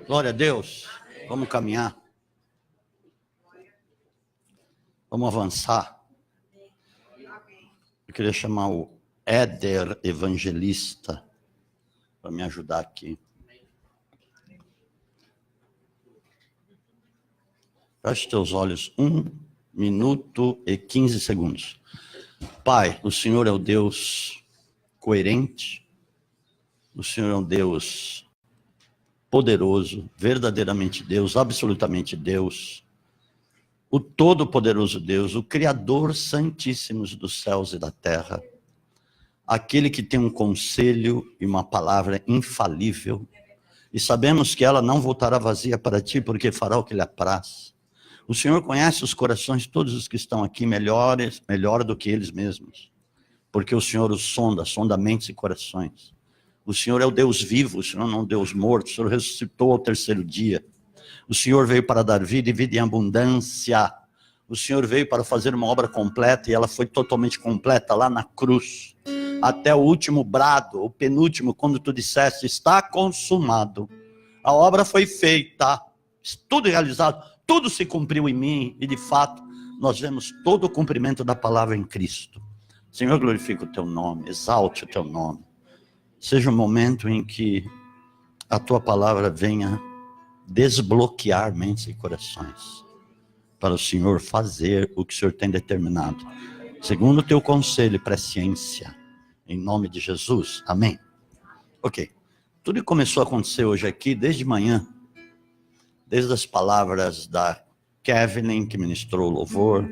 Glória a Deus. Vamos caminhar. Vamos avançar. Eu queria chamar o Éder Evangelista para me ajudar aqui. Feche teus olhos, 1 minuto e 15 segundos. Pai, o Senhor é o Deus coerente, o Senhor é um Deus poderoso, verdadeiramente Deus, absolutamente Deus, o todo-poderoso Deus, o Criador santíssimo dos céus e da terra, aquele que tem um conselho e uma palavra infalível, e sabemos que ela não voltará vazia para ti, porque fará o que lhe apraz. O Senhor conhece os corações de todos os que estão aqui melhor do que eles mesmos, porque o Senhor os sonda mentes e corações. O Senhor é o Deus vivo, o Senhor não é um Deus morto, o Senhor ressuscitou ao terceiro dia. O Senhor veio para dar vida e vida em abundância. O Senhor veio para fazer uma obra completa, e ela foi totalmente completa lá na cruz. Até o último brado, o penúltimo, quando tu disseste, está consumado. A obra foi feita, tudo realizado, tudo se cumpriu em mim, e de fato, nós vemos todo o cumprimento da palavra em Cristo. Senhor, glorifica o teu nome, exalte o teu nome. Seja um momento em que a tua palavra venha desbloquear mentes e corações, para o Senhor fazer o que o Senhor tem determinado, segundo o teu conselho e presciência, em nome de Jesus, amém. Ok, tudo que começou a acontecer hoje aqui, desde manhã, desde as palavras da Kevin, que ministrou o louvor,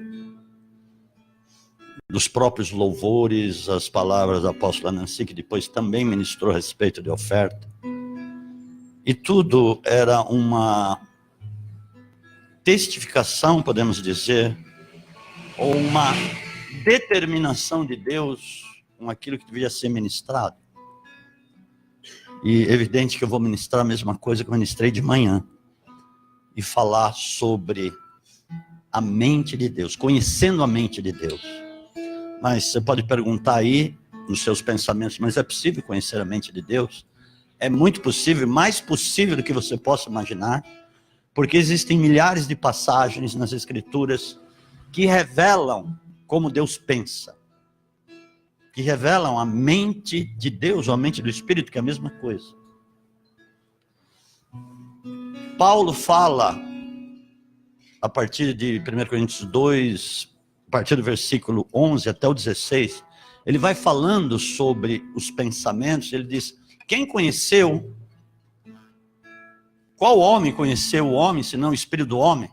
dos próprios louvores, as palavras da apóstola Nancy, que depois também ministrou a respeito de oferta. E tudo era uma testificação, podemos dizer, ou uma determinação de Deus com aquilo que devia ser ministrado. E é evidente que eu vou ministrar a mesma coisa que eu ministrei de manhã, e falar sobre a mente de Deus, conhecendo a mente de Deus. Mas você pode perguntar aí, nos seus pensamentos, mas é possível conhecer a mente de Deus? É muito possível, mais possível do que você possa imaginar, porque existem milhares de passagens nas Escrituras que revelam como Deus pensa, que revelam a mente de Deus, ou a mente do Espírito, que é a mesma coisa. Paulo fala, a partir de 1 Coríntios 2, a partir do versículo 11 até o 16, ele vai falando sobre os pensamentos. Ele diz, quem conheceu, qual homem conheceu o homem, senão o Espírito do homem?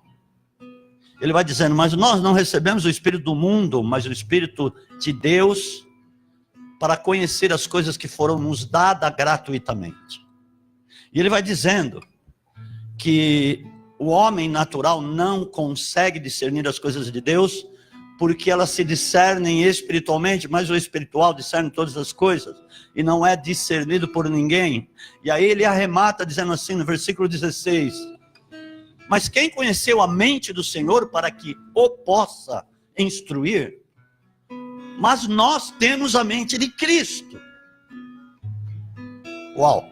Ele vai dizendo, mas nós não recebemos o Espírito do mundo, mas o Espírito de Deus, para conhecer as coisas que foram nos dadas gratuitamente. E ele vai dizendo que o homem natural não consegue discernir as coisas de Deus, porque elas se discernem espiritualmente, mas o espiritual discerne todas as coisas, e não é discernido por ninguém. E aí ele arremata dizendo assim no versículo 16, mas quem conheceu a mente do Senhor para que o possa instruir? Mas nós temos a mente de Cristo. Uau!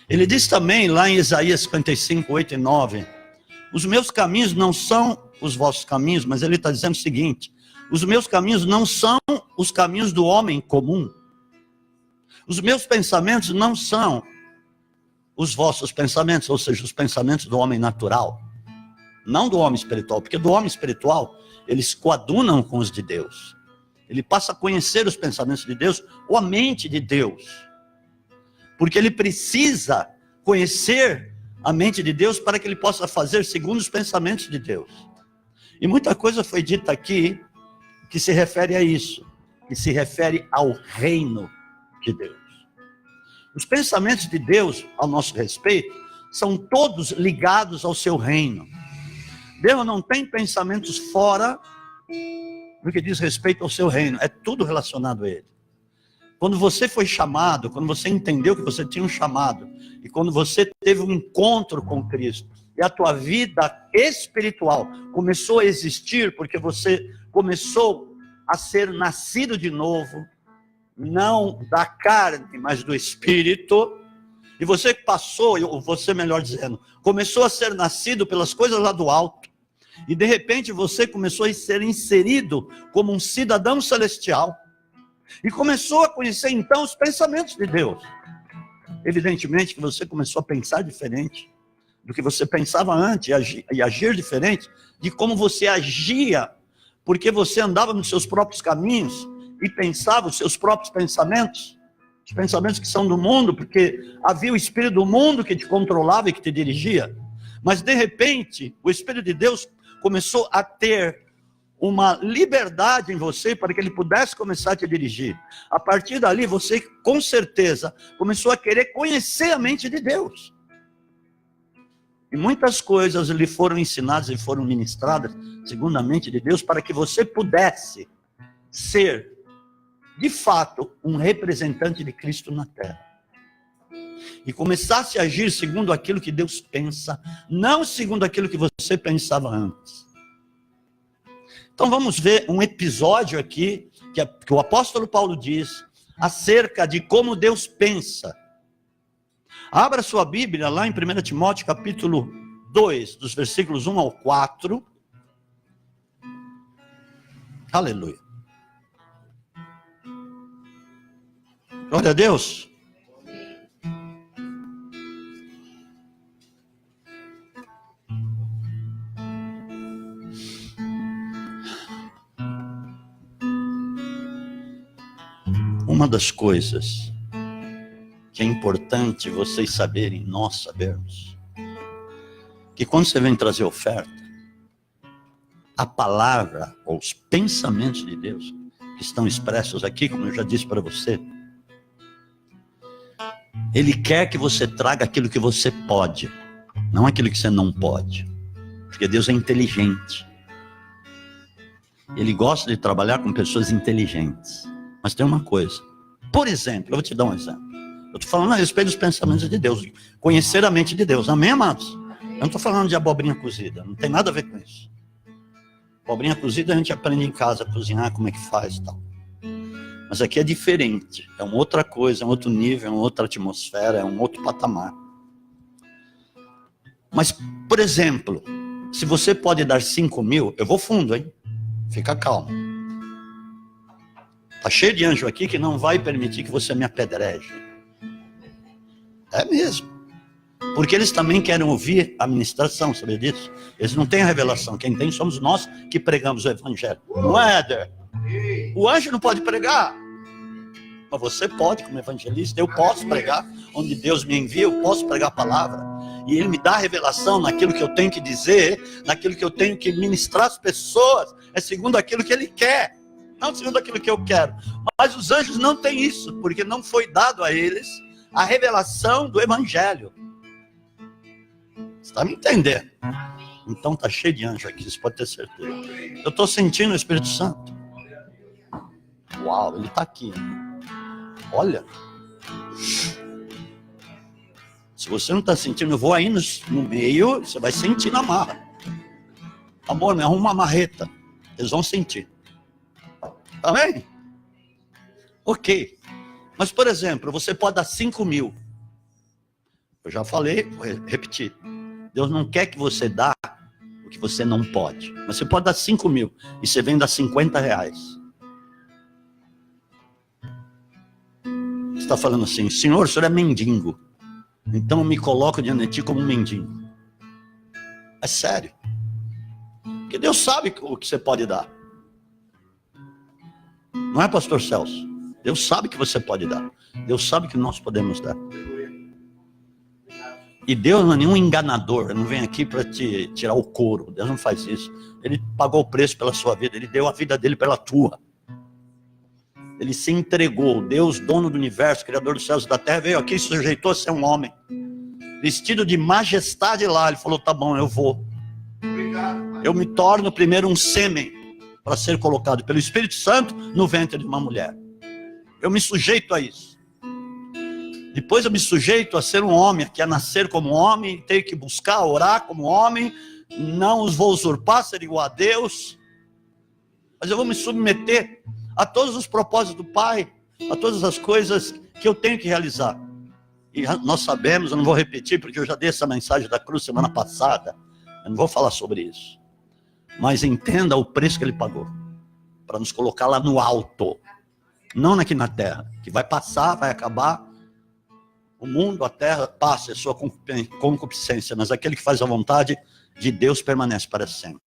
Ele diz também lá em Isaías 55, 8 e 9, os meus caminhos não são os vossos caminhos, mas ele está dizendo o seguinte, os meus caminhos não são os caminhos do homem comum, os meus pensamentos não são os vossos pensamentos, ou seja, os pensamentos do homem natural, não do homem espiritual, porque do homem espiritual, eles coadunam com os de Deus, ele passa a conhecer os pensamentos de Deus, ou a mente de Deus, porque ele precisa conhecer a mente de Deus para que ele possa fazer segundo os pensamentos de Deus. E muita coisa foi dita aqui que se refere a isso, que se refere ao reino de Deus. Os pensamentos de Deus ao nosso respeito são todos ligados ao seu reino. Deus não tem pensamentos fora do que diz respeito ao seu reino, é tudo relacionado a ele. Quando você foi chamado, quando você entendeu que você tinha um chamado, e quando você teve um encontro com Cristo, e a tua vida espiritual começou a existir, porque você começou a ser nascido de novo, não da carne, mas do Espírito, E você passou, ou você melhor dizendo, começou a ser nascido pelas coisas lá do alto. E de repente você começou a ser inserido como um cidadão celestial. E começou a conhecer então os pensamentos de Deus. Evidentemente que você começou a pensar diferente do que você pensava antes e agir diferente de como você agia, porque você andava nos seus próprios caminhos e pensava os seus próprios pensamentos, os pensamentos que são do mundo, porque havia o espírito do mundo que te controlava e que te dirigia. Mas de repente, o Espírito de Deus começou a ter uma liberdade em você para que ele pudesse começar a te dirigir. A partir dali, você com certeza começou a querer conhecer a mente de Deus. E muitas coisas lhe foram ensinadas e foram ministradas segundo a mente de Deus para que você pudesse ser, de fato, um representante de Cristo na terra. E começasse a agir segundo aquilo que Deus pensa, não segundo aquilo que você pensava antes. Então vamos ver um episódio aqui, que o apóstolo Paulo diz, acerca de como Deus pensa. Abra sua Bíblia lá em 1 Timóteo capítulo 2, dos versículos 1 ao 4. Aleluia. Glória a Deus. Uma das coisas que é importante vocês saberem, nós sabermos, que quando você vem trazer oferta, a palavra ou os pensamentos de Deus que estão expressos aqui, como eu já disse para você, Ele quer que você traga aquilo que você pode, não aquilo que você não pode, porque Deus é inteligente. Ele gosta de trabalhar com pessoas inteligentes. Mas tem uma coisa, por exemplo, eu vou te dar um exemplo. Eu estou falando a respeito dos pensamentos de Deus, conhecer a mente de Deus, amém, amados? Eu não estou falando de abobrinha cozida, não tem nada a ver com isso. Abobrinha cozida a gente aprende em casa a cozinhar, como é que faz e tal. Mas aqui é diferente, é uma outra coisa, é um outro nível, é uma outra atmosfera, é um outro patamar. Mas, por exemplo, se você pode dar 5 mil, eu vou fundo, hein? Fica calmo. Está cheio de anjo aqui que não vai permitir que você me apedreje. É mesmo. Porque eles também querem ouvir a ministração, sabia disso? Eles não têm a revelação. Quem tem somos nós que pregamos o evangelho. Não é, Éder? O anjo não pode pregar. Mas você pode, como evangelista. Eu posso pregar. Onde Deus me envia, eu posso pregar a palavra. E Ele me dá a revelação naquilo que eu tenho que dizer, naquilo que eu tenho que ministrar às pessoas. É segundo aquilo que Ele quer. Não segundo aquilo que eu quero. Mas os anjos não têm isso, porque não foi dado a eles a revelação do evangelho. Você está me entendendo? Então está cheio de anjo aqui, você pode ter certeza. Eu estou sentindo o Espírito Santo. Uau, ele está aqui. Olha. Se você não está sentindo, eu vou aí no meio, você vai sentir na marra. Amor, me arruma uma marreta. Eles vão sentir. Amém? Ok. Mas, por exemplo, você pode dar 5 mil. Eu já falei, vou repetir. Deus não quer que você dá o que você não pode. Mas você pode dar 5 mil e você vem dar 50 reais. Você está falando assim, Senhor, o senhor é mendigo. Então eu me coloco diante de ti como um mendigo. É sério. Porque Deus sabe o que você pode dar. Não é, pastor Celso? Deus sabe que você pode dar. Deus sabe que nós podemos dar. E Deus não é nenhum enganador. Ele não vem aqui para te tirar o couro. Deus não faz isso. Ele pagou o preço pela sua vida. Ele deu a vida dele pela tua. Ele se entregou. Deus, dono do universo, criador dos céus e da terra, veio aqui e se sujeitou a ser um homem. Vestido de majestade lá. Ele falou, tá bom, eu vou. Eu me torno primeiro um sêmen para ser colocado pelo Espírito Santo no ventre de uma mulher. Eu me sujeito a isso. Depois eu me sujeito a ser um homem, que é nascer como homem, ter que buscar, orar como homem, não os vou usurpar, ser igual a Deus, mas eu vou me submeter a todos os propósitos do Pai, a todas as coisas que eu tenho que realizar. E nós sabemos, eu não vou repetir, porque eu já dei essa mensagem da cruz semana passada. Eu não vou falar sobre isso. Mas entenda o preço que ele pagou. Para nos colocar lá no alto. Não aqui na terra. Que vai passar, vai acabar. O mundo, a terra, passa a sua concupiscência. Mas aquele que faz a vontade de Deus permanece para sempre.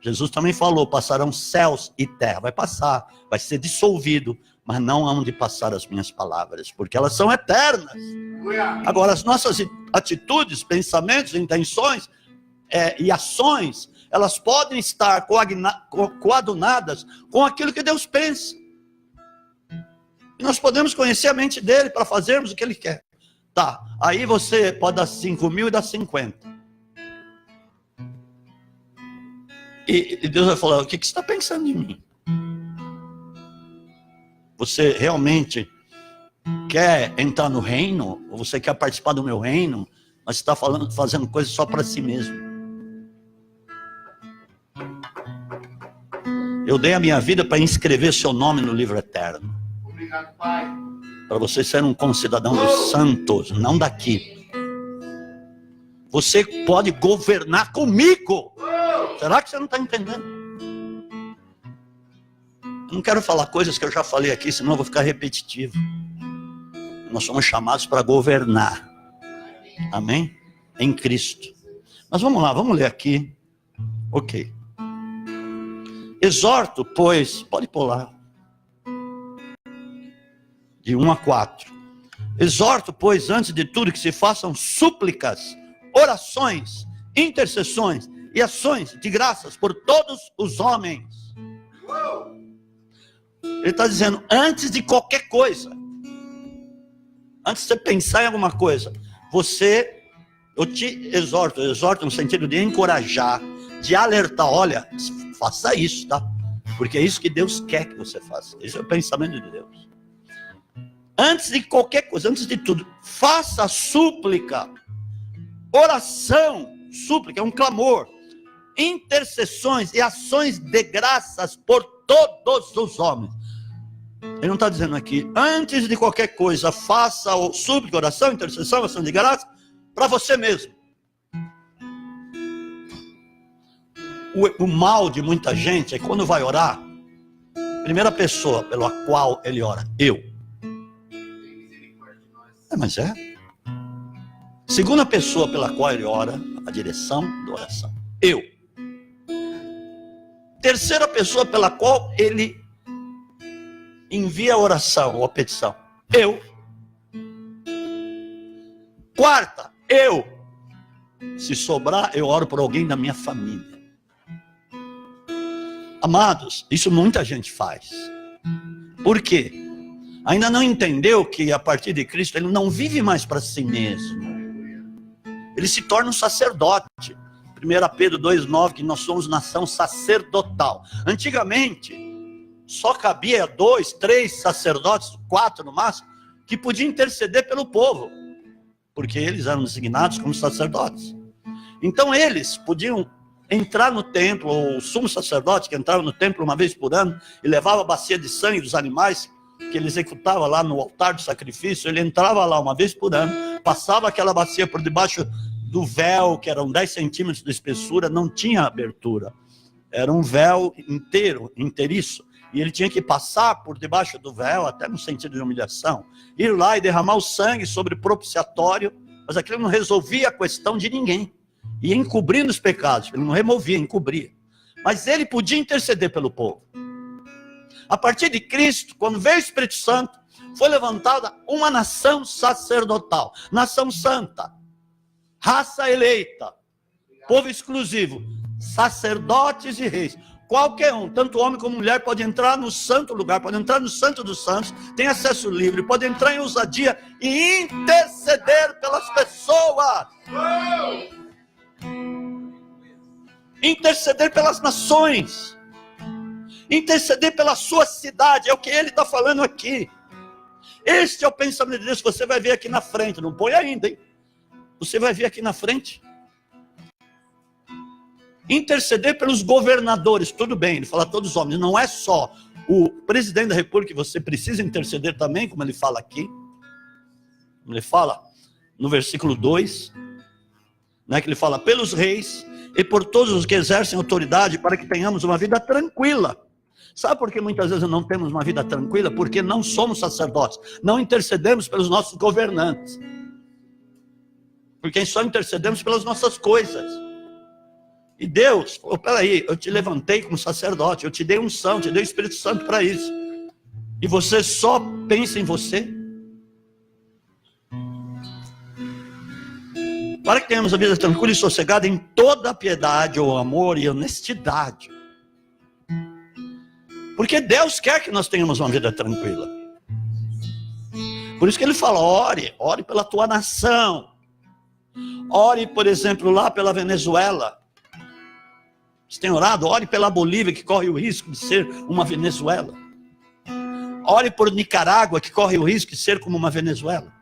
Jesus também falou, passarão céus e terra. Vai passar, vai ser dissolvido. Mas não hão de passar as minhas palavras, porque elas são eternas. Agora, as nossas atitudes, pensamentos, intenções e ações, elas podem estar coadunadas com aquilo que Deus pensa. E nós podemos conhecer a mente dele para fazermos o que ele quer. Tá, aí você pode dar 5.000 e dar 50. E Deus vai falar, o que você está pensando de mim? Você realmente quer entrar no reino? Ou você quer participar do meu reino? Mas você está fazendo coisas só para si mesmo. Eu dei a minha vida para inscrever seu nome no livro eterno. Obrigado, Pai. Para você ser um concidadão dos santos, não daqui. Você pode governar comigo. Será que você não está entendendo? Eu não quero falar coisas que eu já falei aqui, senão eu vou ficar repetitivo. Nós somos chamados para governar. Amém? Em Cristo. Mas vamos lá, vamos ler aqui. Ok. Exorto, pois, pode pular. De 1 a 4. Exorto, pois, antes de tudo que se façam súplicas, orações, intercessões e ações de graças por todos os homens. Ele está dizendo, antes de qualquer coisa, antes de você pensar em alguma coisa, eu te exorto no sentido de encorajar, de alertar, olha, faça isso, tá? Porque é isso que Deus quer que você faça. Esse é o pensamento de Deus. Antes de qualquer coisa, antes de tudo, faça súplica, oração, súplica, é um clamor, intercessões e ações de graças por todos os homens. Ele não está dizendo aqui, antes de qualquer coisa, faça súplica, oração, intercessão, ação de graça, para você mesmo. O mal de muita gente é que quando vai orar, primeira pessoa pela qual ele ora, eu. Mas é. Segunda pessoa pela qual ele ora, a direção da oração, eu. Terceira pessoa pela qual ele envia a oração ou a petição, eu. Quarta, eu. Se sobrar, eu oro por alguém da minha família. Amados, isso muita gente faz. Por quê? Ainda não entendeu que a partir de Cristo ele não vive mais para si mesmo. Ele se torna um sacerdote. 1 Pedro 2,9, que nós somos nação sacerdotal. Antigamente, só cabia 2, 3 sacerdotes, 4 no máximo, que podiam interceder pelo povo. Porque eles eram designados como sacerdotes. Então eles podiam entrar no templo, ou o sumo sacerdote que entrava no templo uma vez por ano, e levava a bacia de sangue dos animais, que ele executava lá no altar de sacrifício, ele entrava lá uma vez por ano, passava aquela bacia por debaixo do véu, que eram 10 centímetros de espessura, não tinha abertura. Era um véu inteiro, inteiriço. E ele tinha que passar por debaixo do véu, até no sentido de humilhação, ir lá e derramar o sangue sobre o propiciatório, mas aquilo não resolvia a questão de ninguém. Ia encobrindo os pecados, ele não removia, encobria. Mas ele podia interceder pelo povo. A partir de Cristo, quando veio o Espírito Santo, foi levantada uma nação sacerdotal, nação santa, raça eleita, povo exclusivo, sacerdotes e reis. Qualquer um, tanto homem como mulher, pode entrar no santo lugar, pode entrar no santo dos santos, tem acesso livre, pode entrar em ousadia e interceder pelas pessoas. Interceder pelas nações. Interceder pela sua cidade, é o que ele está falando aqui. Este é o pensamento de Deus, você vai ver aqui na frente, não põe ainda, hein? Você vai ver aqui na frente. Interceder pelos governadores, tudo bem, ele fala todos os homens, não é só o presidente da república que você precisa interceder também, como ele fala aqui. Ele fala no versículo 2, né, que ele fala, pelos reis e por todos os que exercem autoridade, para que tenhamos uma vida tranquila. Sabe por que muitas vezes não temos uma vida tranquila? Porque não somos sacerdotes, não intercedemos pelos nossos governantes. Porque só intercedemos pelas nossas coisas. E Deus falou, peraí, eu te levantei como sacerdote, eu te dei unção, te dei o Espírito Santo para isso. E você só pensa em você? Para que tenhamos a vida tranquila e sossegada em toda a piedade, ou amor e honestidade. Porque Deus quer que nós tenhamos uma vida tranquila. Por isso que ele fala, ore pela tua nação. Ore, por exemplo, lá pela Venezuela. Você tem orado? Ore pela Bolívia, que corre o risco de ser uma Venezuela. Ore por Nicarágua, que corre o risco de ser como uma Venezuela.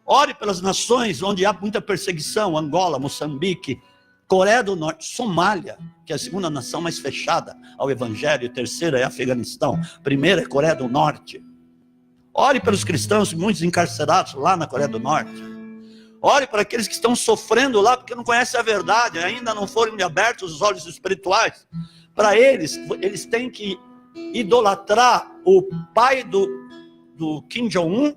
Ore pelas nações onde há muita perseguição, Angola, Moçambique, Coreia do Norte, Somália, que é a segunda nação mais fechada ao Evangelho, terceira é Afeganistão, primeira é Coreia do Norte. Ore pelos cristãos, muitos encarcerados lá na Coreia do Norte. Ore para aqueles que estão sofrendo lá, porque não conhecem a verdade, ainda não foram abertos os olhos espirituais. Para eles têm que idolatrar o pai do Kim Jong-un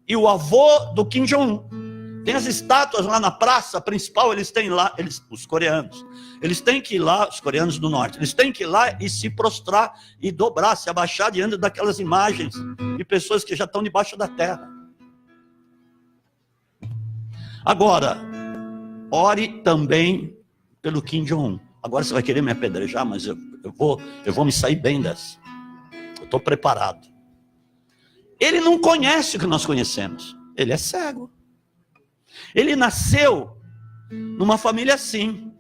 e o avô do Kim Jong-un. Tem as estátuas lá na praça principal, eles têm lá, os coreanos, eles têm que ir lá, os coreanos do norte, eles têm que ir lá e se prostrar e dobrar, se abaixar diante daquelas imagens de pessoas que já estão debaixo da terra. Agora, ore também pelo Kim Jong-un. Agora você vai querer me apedrejar, mas eu vou me sair bem dessa. Eu estou preparado. Ele não conhece o que nós conhecemos. Ele é cego. Ele nasceu numa família assim,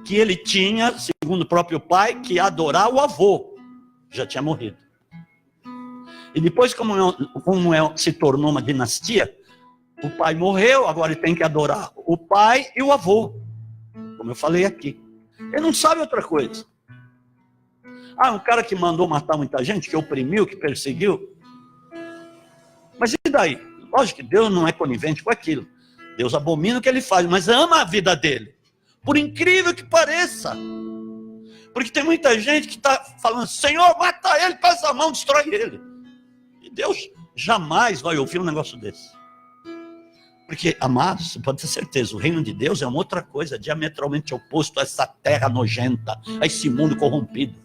que ele tinha, segundo o próprio pai, que adorar o avô. Já tinha morrido. E depois, como se tornou uma dinastia, o pai morreu, agora ele tem que adorar o pai e o avô. Como eu falei aqui. Ele não sabe outra coisa. Um cara que mandou matar muita gente, que oprimiu, que perseguiu. Mas e daí? Lógico que Deus não é conivente com aquilo. Deus abomina o que ele faz, mas ama a vida dele. Por incrível que pareça. Porque tem muita gente que está falando, Senhor, mata ele, passa a mão, destrói ele. E Deus jamais vai ouvir um negócio desse. Porque, amados, você pode ter certeza, o reino de Deus é uma outra coisa, diametralmente oposto a essa terra nojenta, a esse mundo corrompido.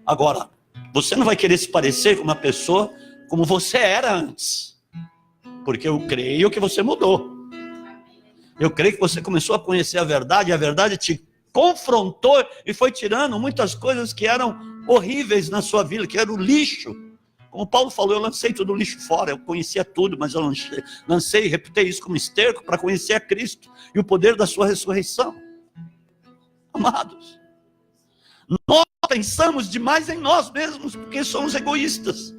Agora, você não vai querer se parecer com uma pessoa como você era antes. Porque eu creio que você mudou. Eu creio que você começou a conhecer a verdade, e a verdade te confrontou e foi tirando muitas coisas que eram horríveis na sua vida, que era o lixo. Como Paulo falou, eu lancei todo o lixo fora, eu conhecia tudo, mas eu lancei e reputei isso como esterco para conhecer a Cristo e o poder da sua ressurreição. Amados, nós pensamos demais em nós mesmos, porque somos egoístas.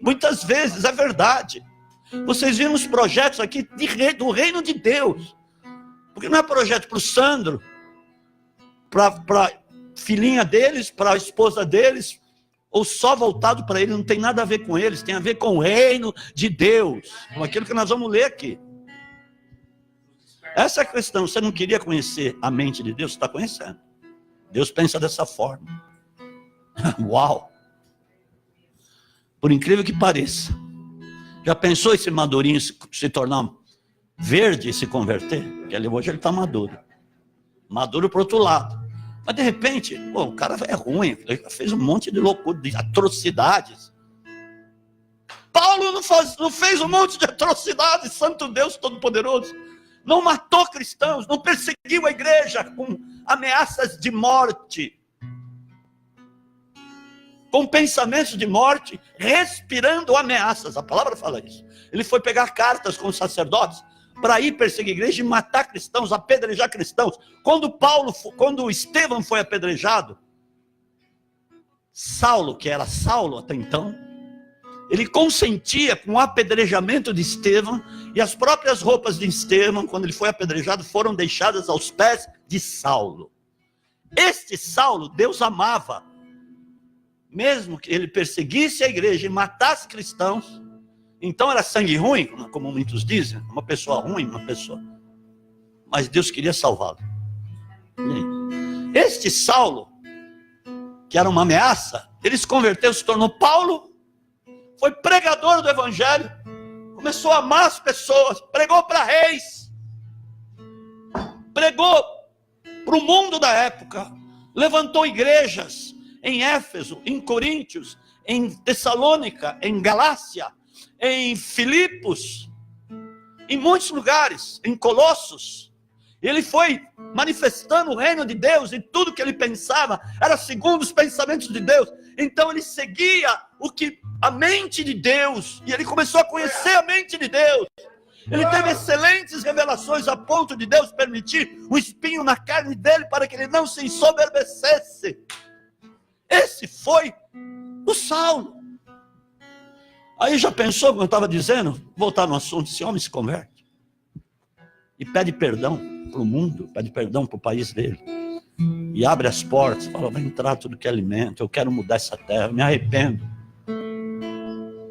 Muitas vezes, é verdade. Vocês viram os projetos aqui do reino de Deus. Porque não é projeto para o Sandro, para a filhinha deles, para a esposa deles, ou só voltado para eles, não tem nada a ver com eles, tem a ver com o reino de Deus, com aquilo que nós vamos ler aqui. Essa é a questão. Você não queria conhecer a mente de Deus? Você está conhecendo. Deus pensa dessa forma. Uau! Por incrível que pareça. Já pensou esse madurinho se tornar verde e se converter? Porque hoje ele está maduro. Maduro para o outro lado. Mas de repente, o cara é ruim, ele fez um monte de loucura, de atrocidades. Paulo não fez um monte de atrocidades, Santo Deus Todo-Poderoso. Não matou cristãos, não perseguiu a igreja com ameaças de morte. Com pensamentos de morte, respirando ameaças. A palavra fala isso. Ele foi pegar cartas com os sacerdotes para ir perseguir a igreja e matar cristãos, apedrejar cristãos. Quando Estevão foi apedrejado, Saulo, que era Saulo até então, ele consentia com o apedrejamento de Estevão, e as próprias roupas de Estevão, quando ele foi apedrejado, foram deixadas aos pés de Saulo. Este Saulo, Deus amava. Mesmo que ele perseguisse a igreja e matasse cristãos, Então era sangue ruim, como muitos dizem, uma pessoa ruim, uma pessoa. Mas Deus queria salvá-lo. Este Saulo, que era uma ameaça, ele se converteu, se tornou Paulo, foi pregador do evangelho, começou a amar as pessoas, pregou para reis, pregou para o mundo da época, levantou igrejas em Éfeso, em Coríntios, em Tessalônica, em Galácia, em Filipos, em muitos lugares, em Colossos. Ele foi manifestando o reino de Deus, e tudo que ele pensava era segundo os pensamentos de Deus. Então ele seguia a mente de Deus, e ele começou a conhecer a mente de Deus. Ele teve excelentes revelações a ponto de Deus permitir um espinho na carne dele para que ele não se ensoberbecesse. Esse foi o Saulo. Aí já pensou, como eu estava dizendo, voltar no assunto, esse homem se converte e pede perdão para o mundo, pede perdão para o país dele, e abre as portas, fala, vai entrar tudo que é alimento, eu quero mudar essa terra, me arrependo.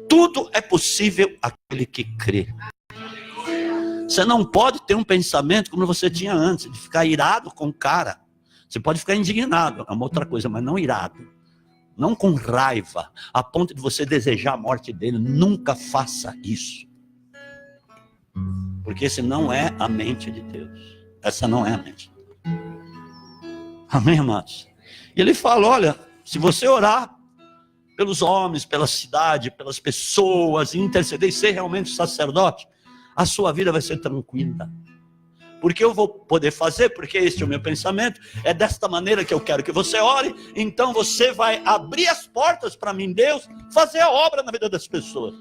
Tudo é possível àquele que crê. Você não pode ter um pensamento como você tinha antes, de ficar irado com o cara. Você pode ficar indignado, é uma outra coisa, mas não irado. Não com raiva, a ponto de você desejar a morte dele. Nunca faça isso. Porque esse não é a mente de Deus. Essa não é a mente. Amém, amados? E ele fala, olha, se você orar pelos homens, pela cidade, pelas pessoas, e interceder e ser realmente sacerdote, a sua vida vai ser tranquila. Porque eu vou poder fazer, porque este é o meu pensamento, é desta maneira que eu quero que você ore, então você vai abrir as portas para mim, Deus, fazer a obra na vida das pessoas.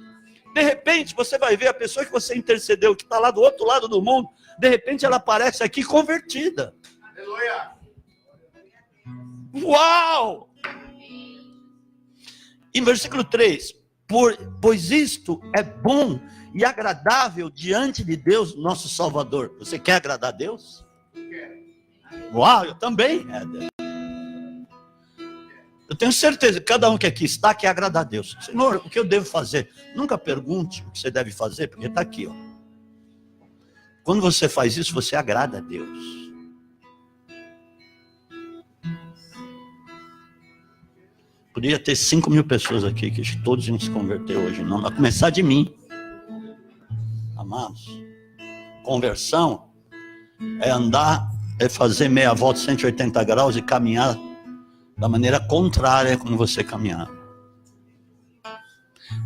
De repente, você vai ver a pessoa que você intercedeu, que está lá do outro lado do mundo, de repente ela aparece aqui convertida. Aleluia! Uau! Em versículo 3, pois isto é bom e agradável diante de Deus, nosso Salvador. Você quer agradar a Deus? Uau, eu também. Eu tenho certeza que cada um que aqui está quer agradar a Deus. Senhor, o que eu devo fazer? Nunca pergunte o que você deve fazer, porque está aqui, ó. Quando você faz isso, você agrada a Deus. Podia ter 5.000 pessoas aqui, que todos iam se converter hoje, não, a começar de mim. Amados, conversão é andar, é fazer meia volta 180 graus e caminhar da maneira contrária como você caminhava.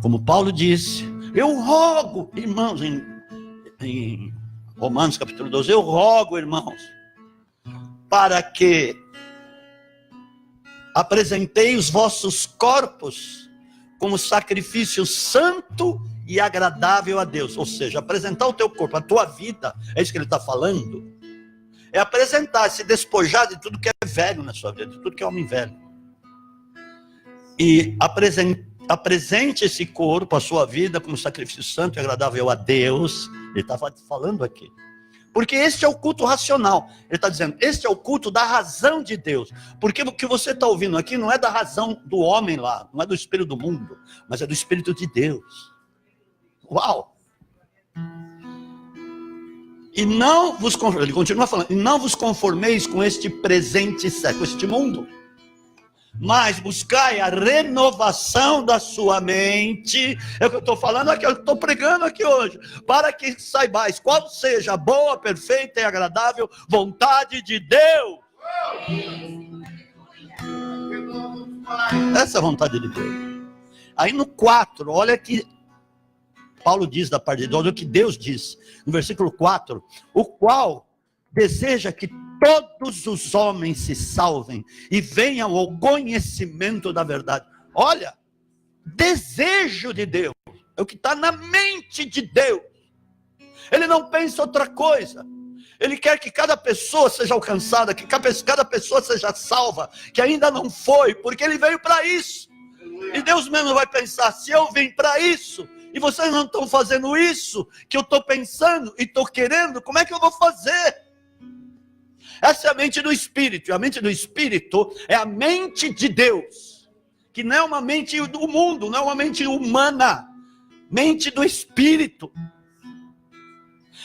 Como Paulo disse, eu rogo, irmãos, em Romanos capítulo 12, eu rogo, irmãos, para que apresentei os vossos corpos como sacrifício santo e agradável a Deus. Ou seja, apresentar o teu corpo, a tua vida, é isso que ele está falando, é apresentar, se despojar de tudo que é velho na sua vida, de tudo que é homem velho, e apresente esse corpo, a sua vida, como sacrifício santo e agradável a Deus. Ele está falando aqui, porque este é o culto racional. Ele está dizendo, este é o culto da razão de Deus. Porque o que você está ouvindo aqui não é da razão do homem lá, não é do espírito do mundo, mas é do espírito de Deus. Uau! E não vos conformeis, ele continua falando, e não vos conformeis com este presente século, com este mundo, mas buscai a renovação da sua mente. É o que eu estou falando aqui, eu estou pregando aqui hoje, para que saibais qual seja a boa, perfeita e agradável vontade de Deus. Essa é a vontade de Deus. Aí no 4, olha que Paulo diz da parte de Deus, olha o que Deus diz, no versículo 4, o qual deseja que todos os homens se salvem e venham ao conhecimento da verdade. Olha, desejo de Deus, é o que está na mente de Deus. Ele não pensa outra coisa. Ele quer que cada pessoa seja alcançada, que cada pessoa seja salva, que ainda não foi, porque ele veio para isso. E Deus mesmo vai pensar, se eu vim para isso, e vocês não estão fazendo isso que eu estou pensando e estou querendo, como é que eu vou fazer? Essa é a mente do Espírito, e a mente do Espírito é a mente de Deus, que não é uma mente do mundo, não é uma mente humana, mente do Espírito.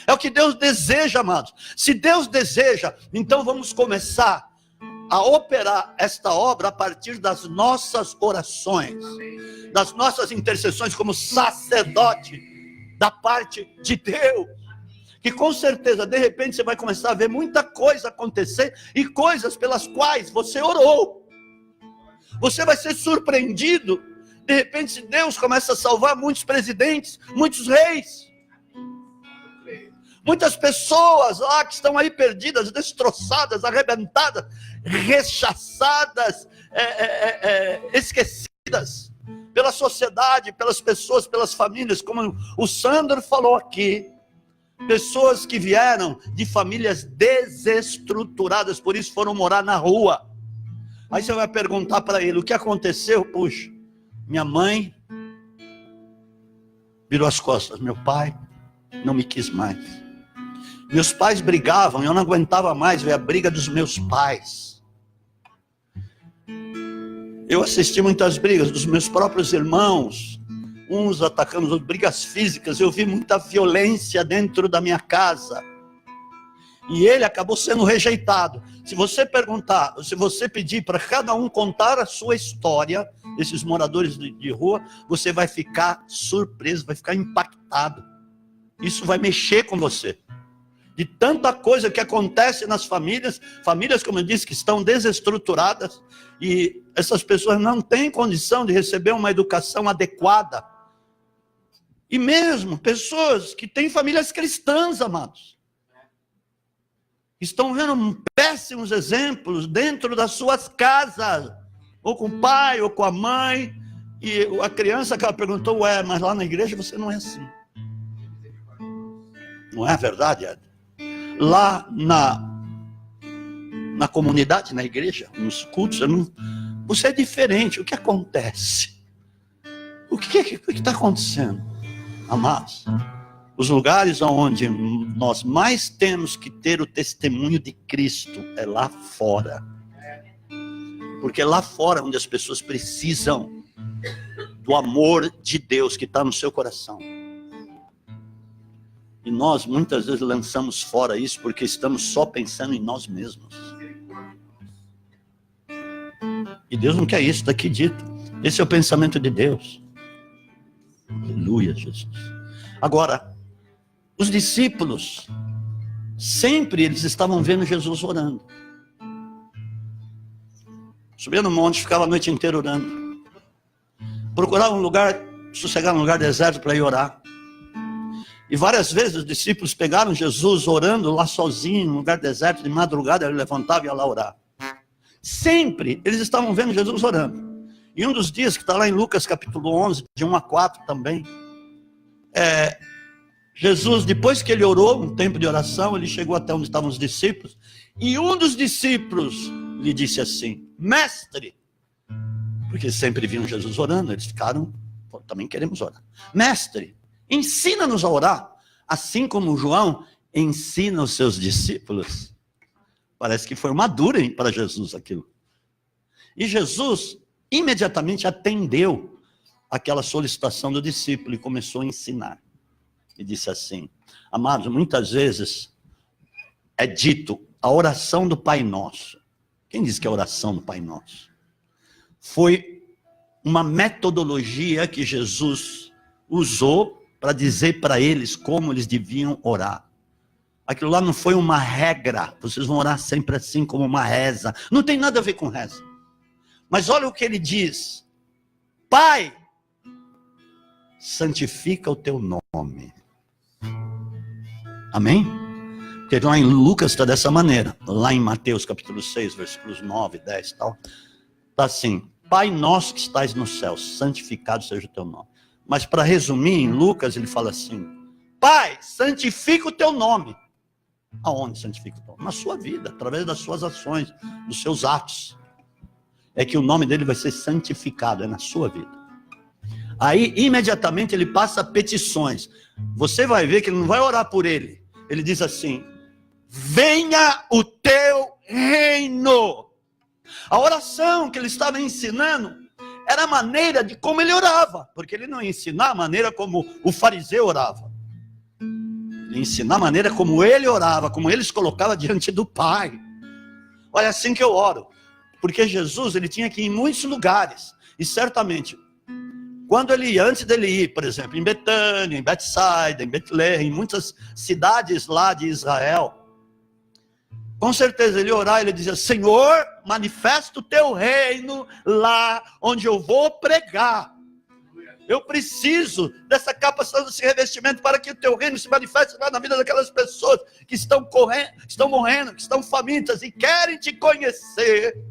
É o que Deus deseja, amados. Se Deus deseja, então vamos começar a operar esta obra a partir das nossas orações, das nossas intercessões como sacerdote da parte de Deus. Que com certeza, de repente, você vai começar a ver muita coisa acontecer e coisas pelas quais você orou. Você vai ser surpreendido, de repente, se Deus começa a salvar muitos presidentes, muitos reis. Muitas pessoas lá que estão aí perdidas, destroçadas, arrebentadas, rechaçadas, esquecidas pela sociedade, pelas pessoas, pelas famílias, como o Sandro falou aqui. Pessoas que vieram de famílias desestruturadas, por isso foram morar na rua. Aí você vai perguntar para ele, o que aconteceu? Puxa, minha mãe virou as costas, meu pai não me quis mais. Meus pais brigavam, eu não aguentava mais ver a briga dos meus pais. Eu assisti muitas brigas dos meus próprios irmãos, uns atacando os outros, brigas físicas. Eu vi muita violência dentro da minha casa. E ele acabou sendo rejeitado. Se você perguntar, se você pedir para cada um contar a sua história, esses moradores de rua, você vai ficar surpreso, vai ficar impactado. Isso vai mexer com você. De tanta coisa que acontece nas famílias, como eu disse, que estão desestruturadas, e essas pessoas não têm condição de receber uma educação adequada. E mesmo pessoas que têm famílias cristãs, amados, estão vendo péssimos exemplos dentro das suas casas, ou com o pai, ou com a mãe, e a criança que ela perguntou, mas lá na igreja você não é assim. Não é verdade, Ed? Lá na comunidade, na igreja, nos cultos, você é diferente. O que acontece? O que está acontecendo, amados? Os lugares onde nós mais temos que ter o testemunho de Cristo é lá fora. Porque é lá fora onde as pessoas precisam do amor de Deus que está no seu coração. E nós muitas vezes lançamos fora isso porque estamos só pensando em nós mesmos. E Deus não quer isso, está aqui dito. Esse é o pensamento de Deus. Aleluia, Jesus. Agora, os discípulos, sempre eles estavam vendo Jesus orando. Subia no monte, ficava a noite inteira orando. Procurava um lugar, sossegar um lugar deserto para ir orar. E várias vezes os discípulos pegaram Jesus orando lá sozinho, num lugar deserto, de madrugada, ele levantava e ia lá orar. Sempre eles estavam vendo Jesus orando. E um dos dias, que está lá em Lucas capítulo 11, de 1 a 4 também, Jesus, depois que ele orou, um tempo de oração, ele chegou até onde estavam os discípulos, e um dos discípulos lhe disse assim, mestre, porque sempre viam Jesus orando, eles ficaram, também queremos orar. Mestre, ensina-nos a orar, assim como João ensina os seus discípulos. Parece que foi maduro para Jesus aquilo. E Jesus imediatamente atendeu aquela solicitação do discípulo e começou a ensinar. E disse assim, amados, muitas vezes é dito a oração do Pai Nosso. Quem disse que é a oração do Pai Nosso? Foi uma metodologia que Jesus usou para dizer para eles como eles deviam orar. Aquilo lá não foi uma regra, vocês vão orar sempre assim como uma reza. Não tem nada a ver com reza. Mas olha o que ele diz. Pai, santifica o teu nome. Amém? Porque lá em Lucas está dessa maneira. Lá em Mateus capítulo 6, versículos 9, 10 e tal. Está assim. Pai nosso que estais nos céus, santificado seja o teu nome. Mas para resumir, em Lucas ele fala assim. Pai, santifica o teu nome. Aonde santifica o teu nome? Na sua vida, através das suas ações, dos seus atos. É que o nome dele vai ser santificado, é na sua vida. Aí, imediatamente, ele passa petições. Você vai ver que ele não vai orar por ele. Ele diz assim, venha o teu reino. A oração que ele estava ensinando era a maneira de como ele orava, porque ele não ia ensinar a maneira como o fariseu orava. Ele ia ensinar a maneira como ele orava, como ele se colocava diante do Pai. Olha, assim que eu oro. Porque Jesus, ele tinha que ir em muitos lugares. E certamente, quando ele ia, antes dele ir, por exemplo, em Betânia, em Betsaida, em Betleém, em muitas cidades lá de Israel, com certeza ele ia orar, ele dizia: Senhor, manifesta o teu reino lá onde eu vou pregar. Eu preciso dessa capacitação, desse revestimento, para que o teu reino se manifeste lá na vida daquelas pessoas que estão correndo, que estão morrendo, que estão famintas e querem te conhecer.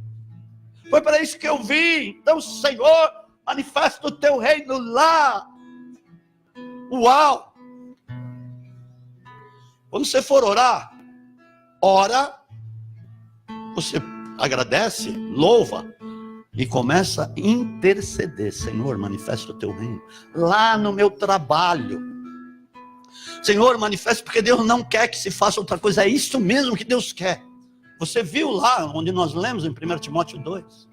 Foi para isso que eu vim. Então, Senhor, manifesta o teu reino lá. Uau! Quando você for orar, ora, você agradece, louva e começa a interceder. Senhor, manifesta o teu reino lá no meu trabalho. Senhor, manifesta, porque Deus não quer que se faça outra coisa. É isso mesmo que Deus quer. Você viu lá onde nós lemos em 1 Timóteo 2.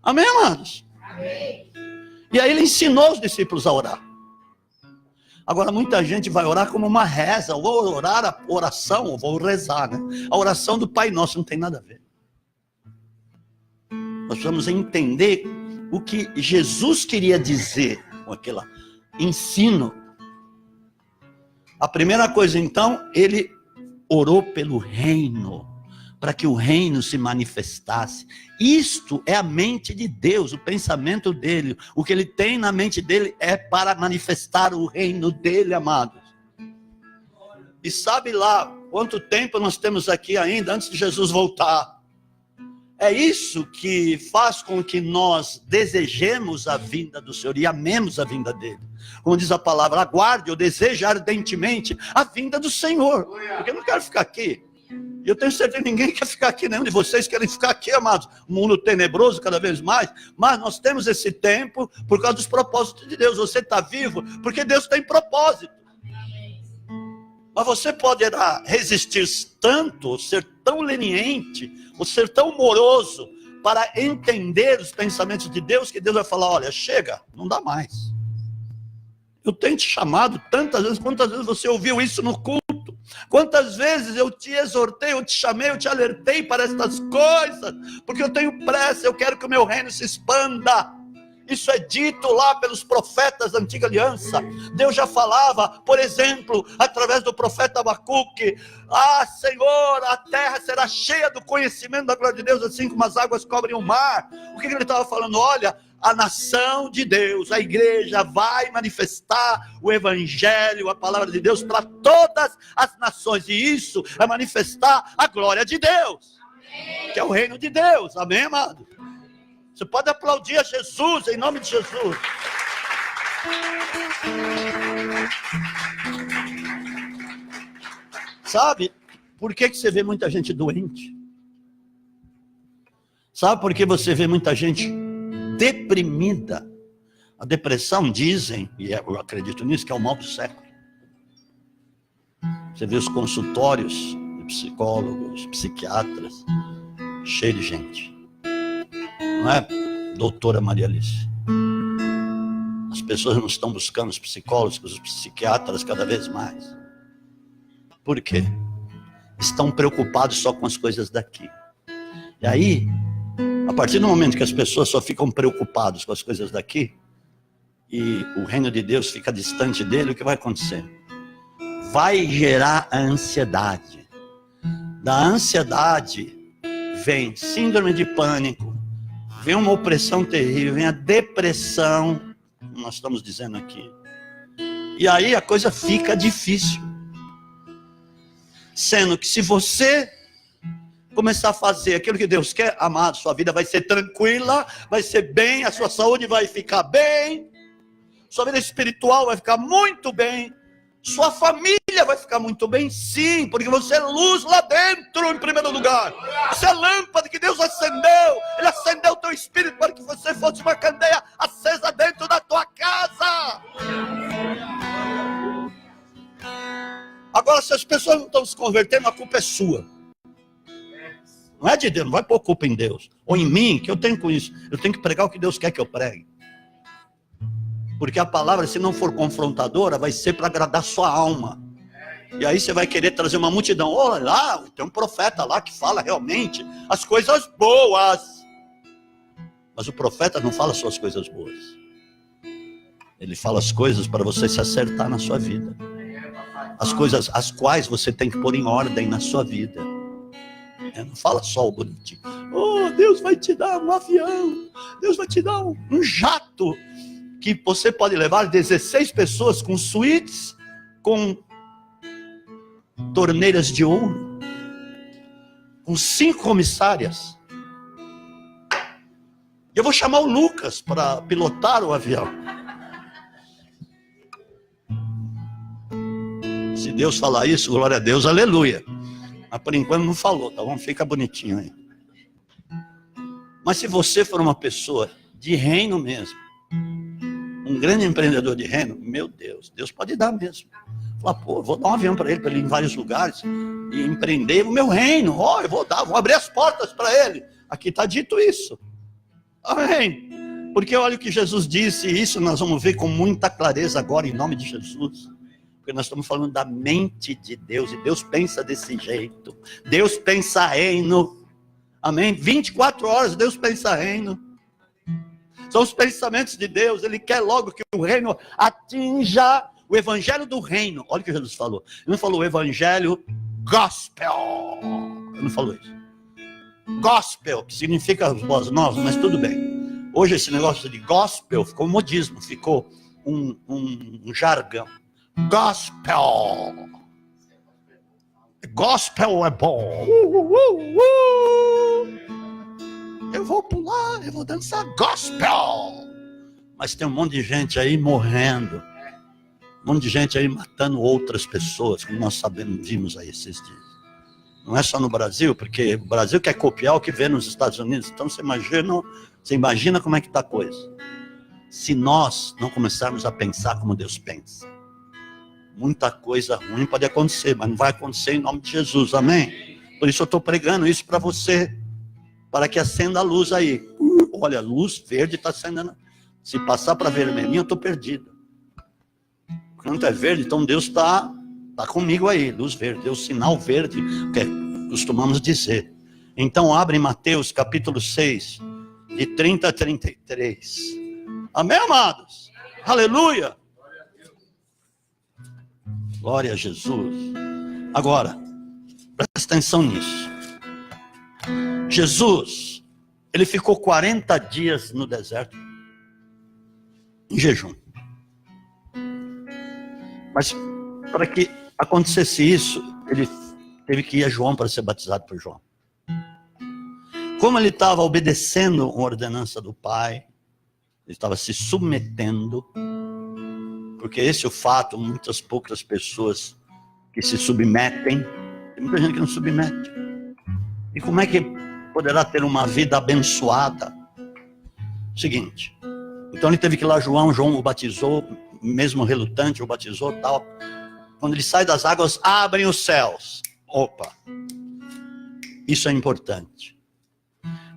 Amém, amados? Amém. E aí ele ensinou os discípulos a orar. Agora muita gente vai orar como uma reza. Ou vou orar a oração, ou vou rezar, né? A oração do Pai Nosso não tem nada a ver. Nós precisamos entender o que Jesus queria dizer com aquele ensino. A primeira coisa, então, ele orou pelo reino, para que o reino se manifestasse. Isto é a mente de Deus, o pensamento dele. O que ele tem na mente dele é para manifestar o reino dele, amados. E sabe lá quanto tempo nós temos aqui ainda antes de Jesus voltar? É isso que faz com que nós desejemos a vinda do Senhor e amemos a vinda dele. Como diz a palavra, aguarde ou deseje ardentemente a vinda do Senhor. Porque eu não quero ficar aqui. E eu tenho certeza que ninguém quer ficar aqui, nenhum de vocês querem ficar aqui, amados. Um mundo tenebroso cada vez mais. Mas nós temos esse tempo por causa dos propósitos de Deus. Você está vivo porque Deus tem propósito. Mas você poderá resistir tanto, ser tão leniente, ou ser tão moroso, para entender os pensamentos de Deus, que Deus vai falar: olha, chega, não dá mais. Eu tenho te chamado tantas vezes, quantas vezes você ouviu isso no culto? Quantas vezes eu te exortei, eu te chamei, eu te alertei para estas coisas? Porque eu tenho pressa, eu quero que o meu reino se expanda. Isso é dito lá pelos profetas da antiga aliança. Deus já falava, por exemplo, através do profeta Abacuque: ah, Senhor, a terra será cheia do conhecimento da glória de Deus, assim como as águas cobrem o mar. O que ele estava falando? Olha, a nação de Deus, a igreja vai manifestar o evangelho, a palavra de Deus para todas as nações. E isso é manifestar a glória de Deus, que é o reino de Deus. Amém, amado? Você pode aplaudir a Jesus, em nome de Jesus. Sabe por que você vê muita gente doente? Sabe por que você vê muita gente deprimida? A depressão, dizem, e eu acredito nisso, que é o mal do século. Você vê os consultórios de psicólogos, psiquiatras, cheio de gente. Não é, doutora Maria Alice? As pessoas não estão buscando os psicólogos, os psiquiatras cada vez mais. Por quê? Estão preocupados só com as coisas daqui. E aí, a partir do momento que as pessoas só ficam preocupadas com as coisas daqui, e o reino de Deus fica distante dele, o que vai acontecer? Vai gerar a ansiedade. Da ansiedade vem síndrome de pânico, vem uma opressão terrível, vem a depressão, nós estamos dizendo aqui. E aí a coisa fica difícil. Sendo que se você começar a fazer aquilo que Deus quer, amado, sua vida vai ser tranquila, vai ser bem, a sua saúde vai ficar bem, sua vida espiritual vai ficar muito bem, sua família vai ficar muito bem, sim, porque você é luz lá dentro, em primeiro lugar. Você é a lâmpada que Deus acendeu. Ele acendeu o teu espírito para que você fosse uma candeia acesa dentro da tua casa. Agora, se as pessoas não estão se convertendo, a culpa é sua. Não é de Deus, não vai pôr culpa em Deus. Ou em mim, que eu tenho com isso. Eu tenho que pregar o que Deus quer que eu pregue. Porque a palavra, se não for confrontadora, vai ser para agradar sua alma. E aí você vai querer trazer uma multidão. Olha lá, tem um profeta lá que fala realmente as coisas boas. Mas o profeta não fala só as coisas boas. Ele fala as coisas para você se acertar na sua vida. As coisas as quais você tem que pôr em ordem na sua vida. Não fala só o bonitinho. Oh, Deus vai te dar um avião. Deus vai te dar um jato. Que você pode levar 16 pessoas com suítes, com torneiras de ouro, com 5 comissárias. Eu vou chamar o Lucas para pilotar o avião. Se Deus falar isso, glória a Deus, aleluia. Mas por enquanto não falou, tá bom? Fica bonitinho aí. Mas se você for uma pessoa de reino mesmo, um grande empreendedor de reino, meu Deus, Deus pode dar mesmo. Fala, pô, vou dar um avião para ele ir em vários lugares e empreender o meu reino. Ó, eu vou abrir as portas para ele. Aqui está dito isso. Amém. Porque olha o que Jesus disse, e isso nós vamos ver com muita clareza agora, em nome de Jesus. Porque nós estamos falando da mente de Deus, e Deus pensa desse jeito. Deus pensa reino. Amém? 24 horas Deus pensa reino. São os pensamentos de Deus. Ele quer logo que o reino atinja o evangelho do reino. Olha o que Jesus falou. Ele não falou o evangelho gospel. Ele não falou isso. Gospel, que significa boas novas, mas tudo bem. Hoje esse negócio de gospel ficou um modismo, ficou um jargão. Gospel. Gospel é bom. Eu vou pular, eu vou dançar gospel. Mas tem um monte de gente aí morrendo. Um monte de gente aí matando outras pessoas, como nós sabemos, vimos aí esses dias. Não é só no Brasil, porque o Brasil quer copiar o que vê nos Estados Unidos. Então você imagina como é que está a coisa. Se nós não começarmos a pensar como Deus pensa, muita coisa ruim pode acontecer, mas não vai acontecer em nome de Jesus, amém? Por isso eu estou pregando isso para você, para que acenda a luz aí. Olha, a luz verde está acendendo. Se passar para vermelhinho, eu estou perdido. Quando é verde, então Deus está comigo aí. Luz verde, Deus sinal verde, que costumamos dizer. Então abre Mateus capítulo 6, de 30 a 33. Amém, amados? Aleluia! Glória a Jesus. Agora, presta atenção nisso. Jesus, ele ficou 40 dias no deserto, em jejum. Mas para que acontecesse isso, ele teve que ir a João para ser batizado por João. Como ele estava obedecendo uma ordenança do Pai, ele estava se submetendo, porque esse é o fato, muitas poucas pessoas que se submetem, tem muita gente que não submete. E como é que poderá ter uma vida abençoada? Seguinte, então ele teve que ir lá, João o batizou, mesmo relutante, o batizou tal. Quando ele sai das águas, abrem os céus. Opa, isso é importante.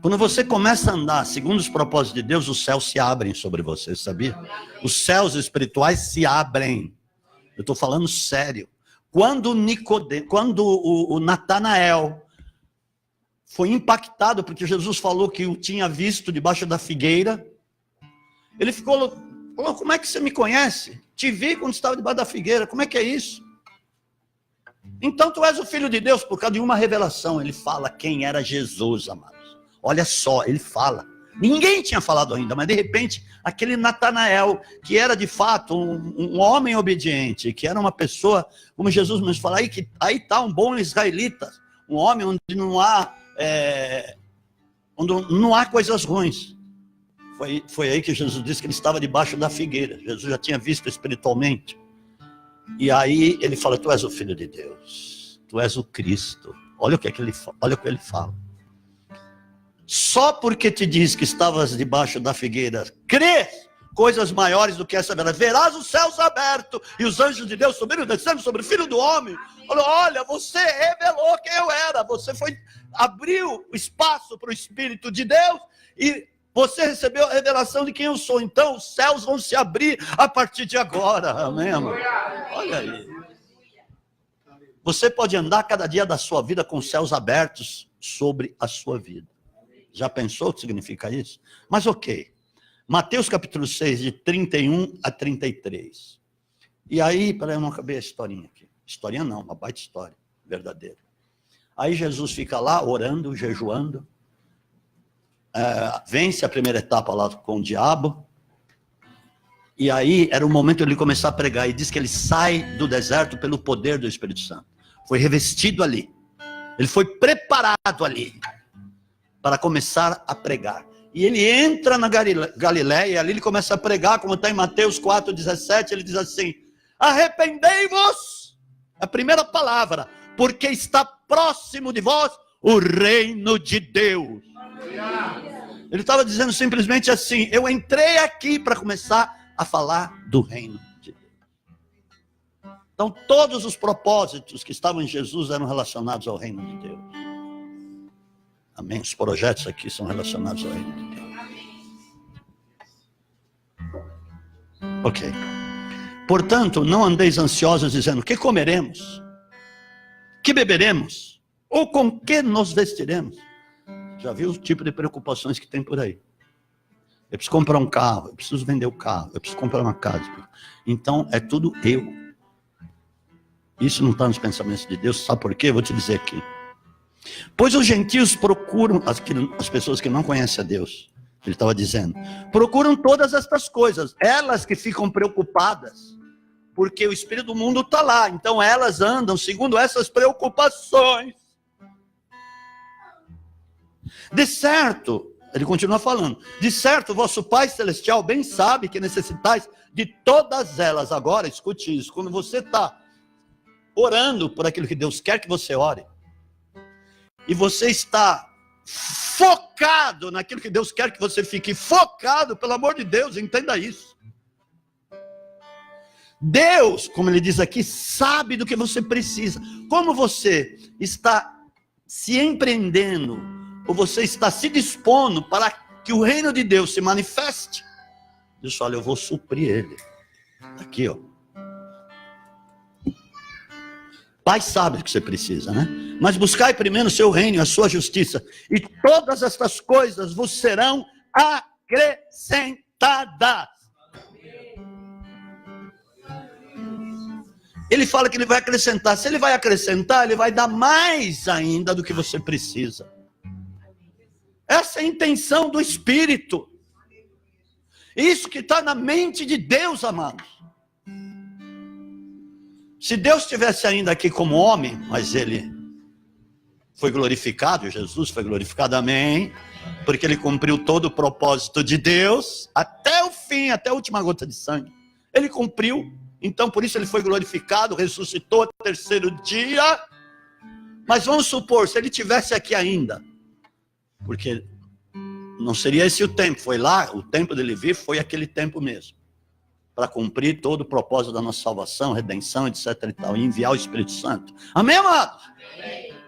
Quando você começa a andar segundo os propósitos de Deus, os céus se abrem sobre você, sabia? Os céus espirituais se abrem. Eu estou falando sério. Quando o Natanael foi impactado, porque Jesus falou que o tinha visto debaixo da figueira, ele ficou, como é que você me conhece? Te vi quando estava debaixo da figueira, como é que é isso? Então tu és o Filho de Deus, por causa de uma revelação. Ele fala quem era Jesus, amados. Olha só, ele fala. Ninguém tinha falado ainda, mas de repente, aquele Natanael, que era de fato um homem obediente, que era uma pessoa, como Jesus nos fala, aí está um bom israelita, um homem onde não há coisas ruins. Foi aí que Jesus disse que ele estava debaixo da figueira. Jesus já tinha visto espiritualmente. E aí ele fala, tu és o Filho de Deus, tu és o Cristo. Olha o que ele fala. Só porque te diz que estavas debaixo da figueira, crês, coisas maiores do que essa verdade. Verás os céus abertos e os anjos de Deus subindo e descendo sobre o Filho do Homem. Olha, você revelou quem eu era. Você abriu o espaço para o Espírito de Deus e você recebeu a revelação de quem eu sou. Então os céus vão se abrir a partir de agora. Amém, amor? Olha aí. Você pode andar cada dia da sua vida com os céus abertos sobre a sua vida. Já pensou o que significa isso? Mas ok. Mateus capítulo 6, de 31 a 33. E aí, peraí, eu não acabei a historinha aqui. Historinha não, uma baita história, verdadeira. Aí Jesus fica lá, orando, jejuando. Vence a primeira etapa lá com o diabo. E aí, era o momento de ele começar a pregar. E diz que ele sai do deserto pelo poder do Espírito Santo. Foi revestido ali. Ele foi preparado ali para começar a pregar. E ele entra na Galileia, e ali ele começa a pregar, como está em Mateus 4,17, ele diz assim: arrependei-vos, a primeira palavra, porque está próximo de vós o reino de Deus. Ele estava dizendo simplesmente assim: eu entrei aqui para começar a falar do reino de Deus. Então todos os propósitos que estavam em Jesus eram relacionados ao reino de Deus. Amém? Os projetos aqui são relacionados ao reino de Deus. Ok. Portanto, não andeis ansiosos dizendo: que comeremos? Que beberemos? Ou com que nos vestiremos? Já viu o tipo de preocupações que tem por aí? Eu preciso comprar um carro, eu preciso vender o carro, eu preciso comprar uma casa. Então, é tudo eu. Isso não está nos pensamentos de Deus. Sabe por quê? Eu vou te dizer aqui. Pois os gentios procuram, as pessoas que não conhecem a Deus, ele estava dizendo, procuram todas estas coisas, elas que ficam preocupadas, porque o espírito do mundo está lá, então elas andam segundo essas preocupações. De certo, ele continua falando, de certo, vosso Pai Celestial bem sabe que necessitais de todas elas. Agora, escute isso, quando você está orando por aquilo que Deus quer que você ore, e você está focado naquilo que Deus quer que você fique focado, pelo amor de Deus, entenda isso. Deus, como ele diz aqui, sabe do que você precisa. Como você está se empreendendo, ou você está se dispondo para que o reino de Deus se manifeste, diz: olha, eu vou suprir ele. Aqui, ó. Pai sabe o que você precisa, né? Mas buscai primeiro o seu reino e a sua justiça, e todas estas coisas vos serão acrescentadas. Ele fala que ele vai acrescentar. Se ele vai acrescentar, ele vai dar mais ainda do que você precisa. Essa é a intenção do Espírito. Isso que está na mente de Deus, amados. Se Deus estivesse ainda aqui como homem, mas ele foi glorificado, Jesus foi glorificado, amém, porque ele cumpriu todo o propósito de Deus, até o fim, até a última gota de sangue, ele cumpriu, então por isso ele foi glorificado, ressuscitou no terceiro dia. Mas vamos supor, se ele estivesse aqui ainda, porque não seria esse o tempo, foi lá, o tempo dele vir foi aquele tempo mesmo, para cumprir todo o propósito da nossa salvação, redenção, etc. e tal, e enviar o Espírito Santo. Amém, amados? Amém.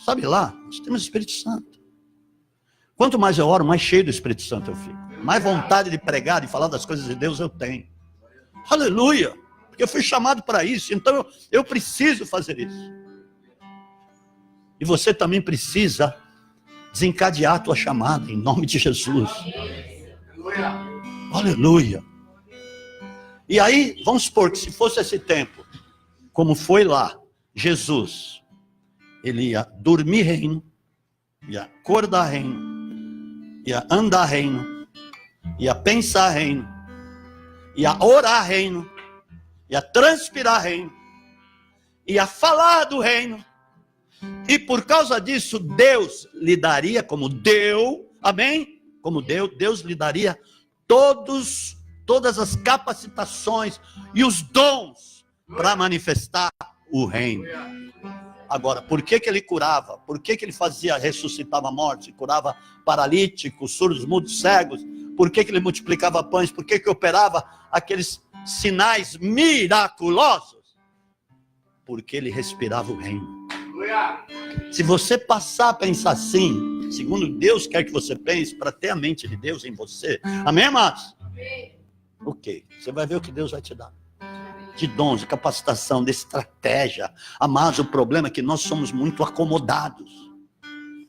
Sabe lá, nós temos o Espírito Santo. Quanto mais eu oro, mais cheio do Espírito Santo eu fico. Mais vontade de pregar, de falar das coisas de Deus eu tenho. Aleluia! Porque eu fui chamado para isso, então eu preciso fazer isso. E você também precisa desencadear a tua chamada, em nome de Jesus. Aleluia! Aleluia! E aí, vamos supor que se fosse esse tempo, como foi lá, Jesus, ele ia dormir reino, ia acordar reino, ia andar reino, ia pensar reino, ia orar reino, ia transpirar reino, ia falar do reino, e por causa disso, Deus lhe daria, como deu, amém? Como deu, Deus lhe daria todas as capacitações e os dons para manifestar o reino. Agora, por que ele curava? Por que ele ressuscitava mortos, curava paralíticos, surdos, mudos, cegos? Por que ele multiplicava pães? Por que operava aqueles sinais miraculosos? Porque ele respirava o reino. Se você passar a pensar assim, segundo Deus quer que você pense, para ter a mente de Deus em você, amém, amados? Ok, você vai ver o que Deus vai te dar. De dons, de capacitação, de estratégia. Amados, o problema é que nós somos muito acomodados.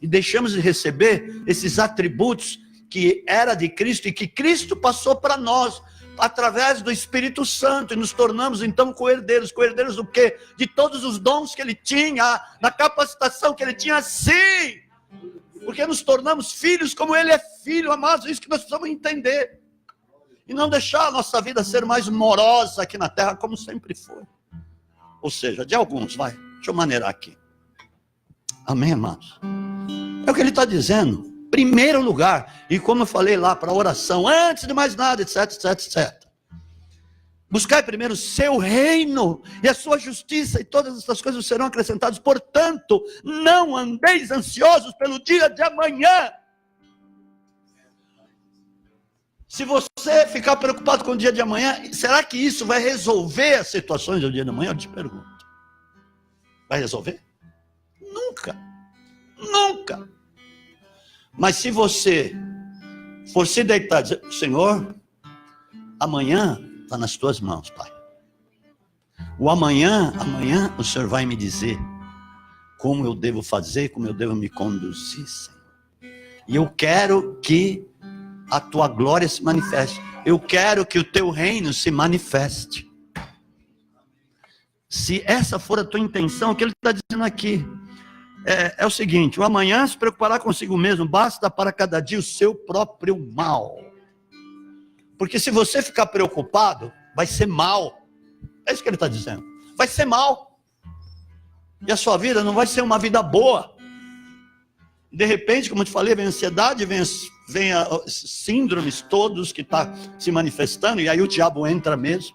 E deixamos de receber esses atributos que era de Cristo e que Cristo passou para nós, através do Espírito Santo, e nos tornamos então co-herdeiros. Co-herdeiros do quê? De todos os dons que ele tinha, da capacitação que ele tinha, sim. Porque nos tornamos filhos como ele é filho, amados. Isso que nós precisamos entender. E não deixar a nossa vida ser mais morosa aqui na terra, como sempre foi. Ou seja, de alguns, vai. Deixa eu maneirar aqui. Amém, amados? É o que ele está dizendo. Primeiro lugar, e como eu falei lá para a oração, antes de mais nada, etc, etc, etc. Buscai primeiro o seu reino e a sua justiça, e todas essas coisas serão acrescentadas. Portanto, não andeis ansiosos pelo dia de amanhã. Se você ficar preocupado com o dia de amanhã, será que isso vai resolver as situações do dia de amanhã? Eu te pergunto. Vai resolver? Nunca. Nunca. Mas se você for se deitar e dizer, Senhor, amanhã está nas tuas mãos, Pai. O amanhã o Senhor vai me dizer como eu devo fazer, como eu devo me conduzir, Senhor. E eu quero que a tua glória se manifeste. Eu quero que o teu reino se manifeste. Se essa for a tua intenção, o que ele está dizendo aqui é o seguinte: o amanhã se preocupará consigo mesmo, basta para cada dia o seu próprio mal. Porque se você ficar preocupado, vai ser mal. É isso que ele está dizendo. Vai ser mal. E a sua vida não vai ser uma vida boa. De repente, como eu te falei, vem a ansiedade, vem síndromes todos que estão se manifestando, e aí o diabo entra mesmo.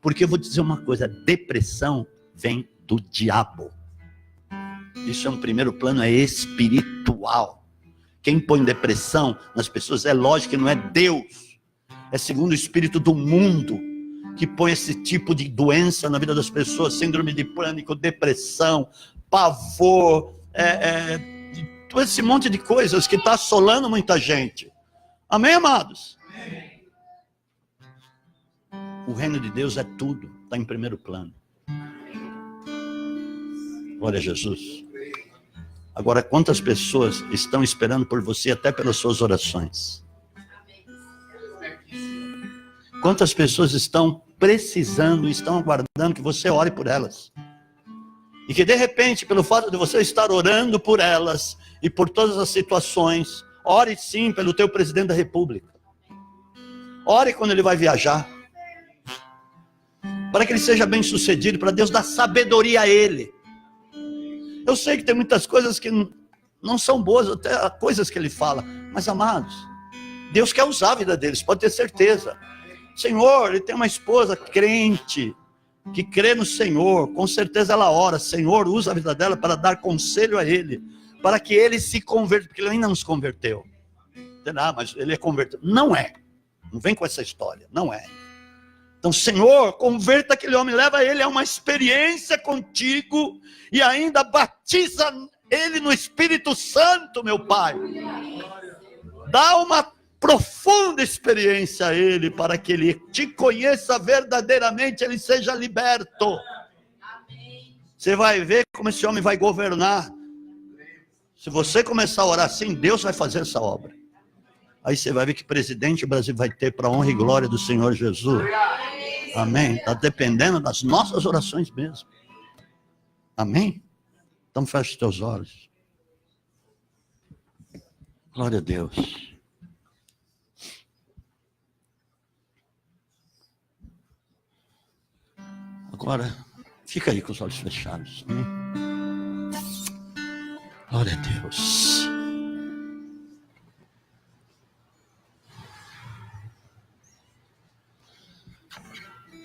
Porque eu vou dizer uma coisa, depressão vem do diabo. Isso é um primeiro plano, é espiritual. Quem põe depressão nas pessoas, é lógico que não é Deus. É segundo o espírito do mundo, que põe esse tipo de doença na vida das pessoas, síndrome de pânico, depressão, pavor, todo esse monte de coisas que está assolando muita gente. Amém, amados? Amém. O reino de Deus é tudo, está em primeiro plano. Glória a Jesus. Agora, quantas pessoas estão esperando por você, até pelas suas orações? Quantas pessoas estão precisando, estão aguardando que você ore por elas? E que de repente, pelo fato de você estar orando por elas e por todas as situações, ore sim pelo teu presidente da república. Ore quando ele vai viajar. Para que ele seja bem sucedido, para Deus dar sabedoria a ele. Eu sei que tem muitas coisas que não são boas, até coisas que ele fala. Mas amados, Deus quer usar a vida deles, pode ter certeza. Senhor, ele tem uma esposa crente, que crê no Senhor, com certeza ela ora, Senhor, usa a vida dela para dar conselho a ele, para que ele se converta, porque ele ainda não se converteu. Mas ele é convertido. Não é, não vem com essa história, não é. Então, Senhor, converta aquele homem, leva ele a uma experiência contigo, e ainda batiza ele no Espírito Santo, meu Pai. Dá uma profunda experiência a ele, para que ele te conheça verdadeiramente, ele seja liberto. Você vai ver como esse homem vai governar. Se você começar a orar assim, Deus vai fazer essa obra. Aí você vai ver que presidente o Brasil vai ter, para a honra e glória do Senhor Jesus. Amém? Está dependendo das nossas orações mesmo. Amém? Então feche os teus olhos. Glória a Deus. Agora, fica aí com os olhos fechados. Glória a Deus.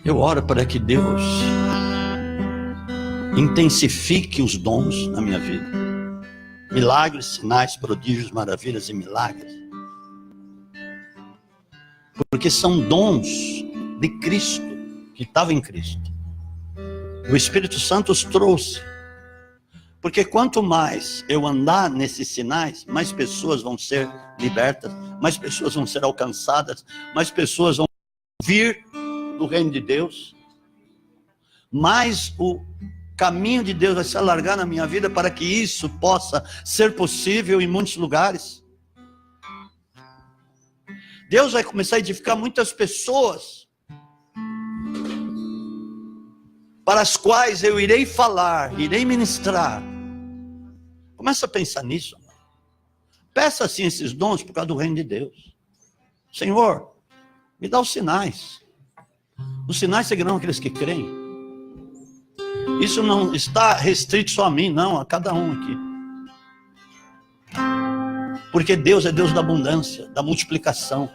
Eu oro para que Deus intensifique os dons na minha vida. Milagres, sinais, prodígios, maravilhas e milagres. Porque são dons de Cristo, que estava em Cristo. O Espírito Santo os trouxe. Porque quanto mais eu andar nesses sinais, mais pessoas vão ser libertas, mais pessoas vão ser alcançadas, mais pessoas vão vir do reino de Deus, mais o caminho de Deus vai se alargar na minha vida para que isso possa ser possível em muitos lugares. Deus vai começar a edificar muitas pessoas para as quais eu irei falar, irei ministrar. Começa a pensar nisso. Peça assim esses dons por causa do reino de Deus. Senhor, me dá os sinais. Os sinais seguirão aqueles que creem. Isso não está restrito só a mim, não, a cada um aqui. Porque Deus é Deus da abundância, da multiplicação.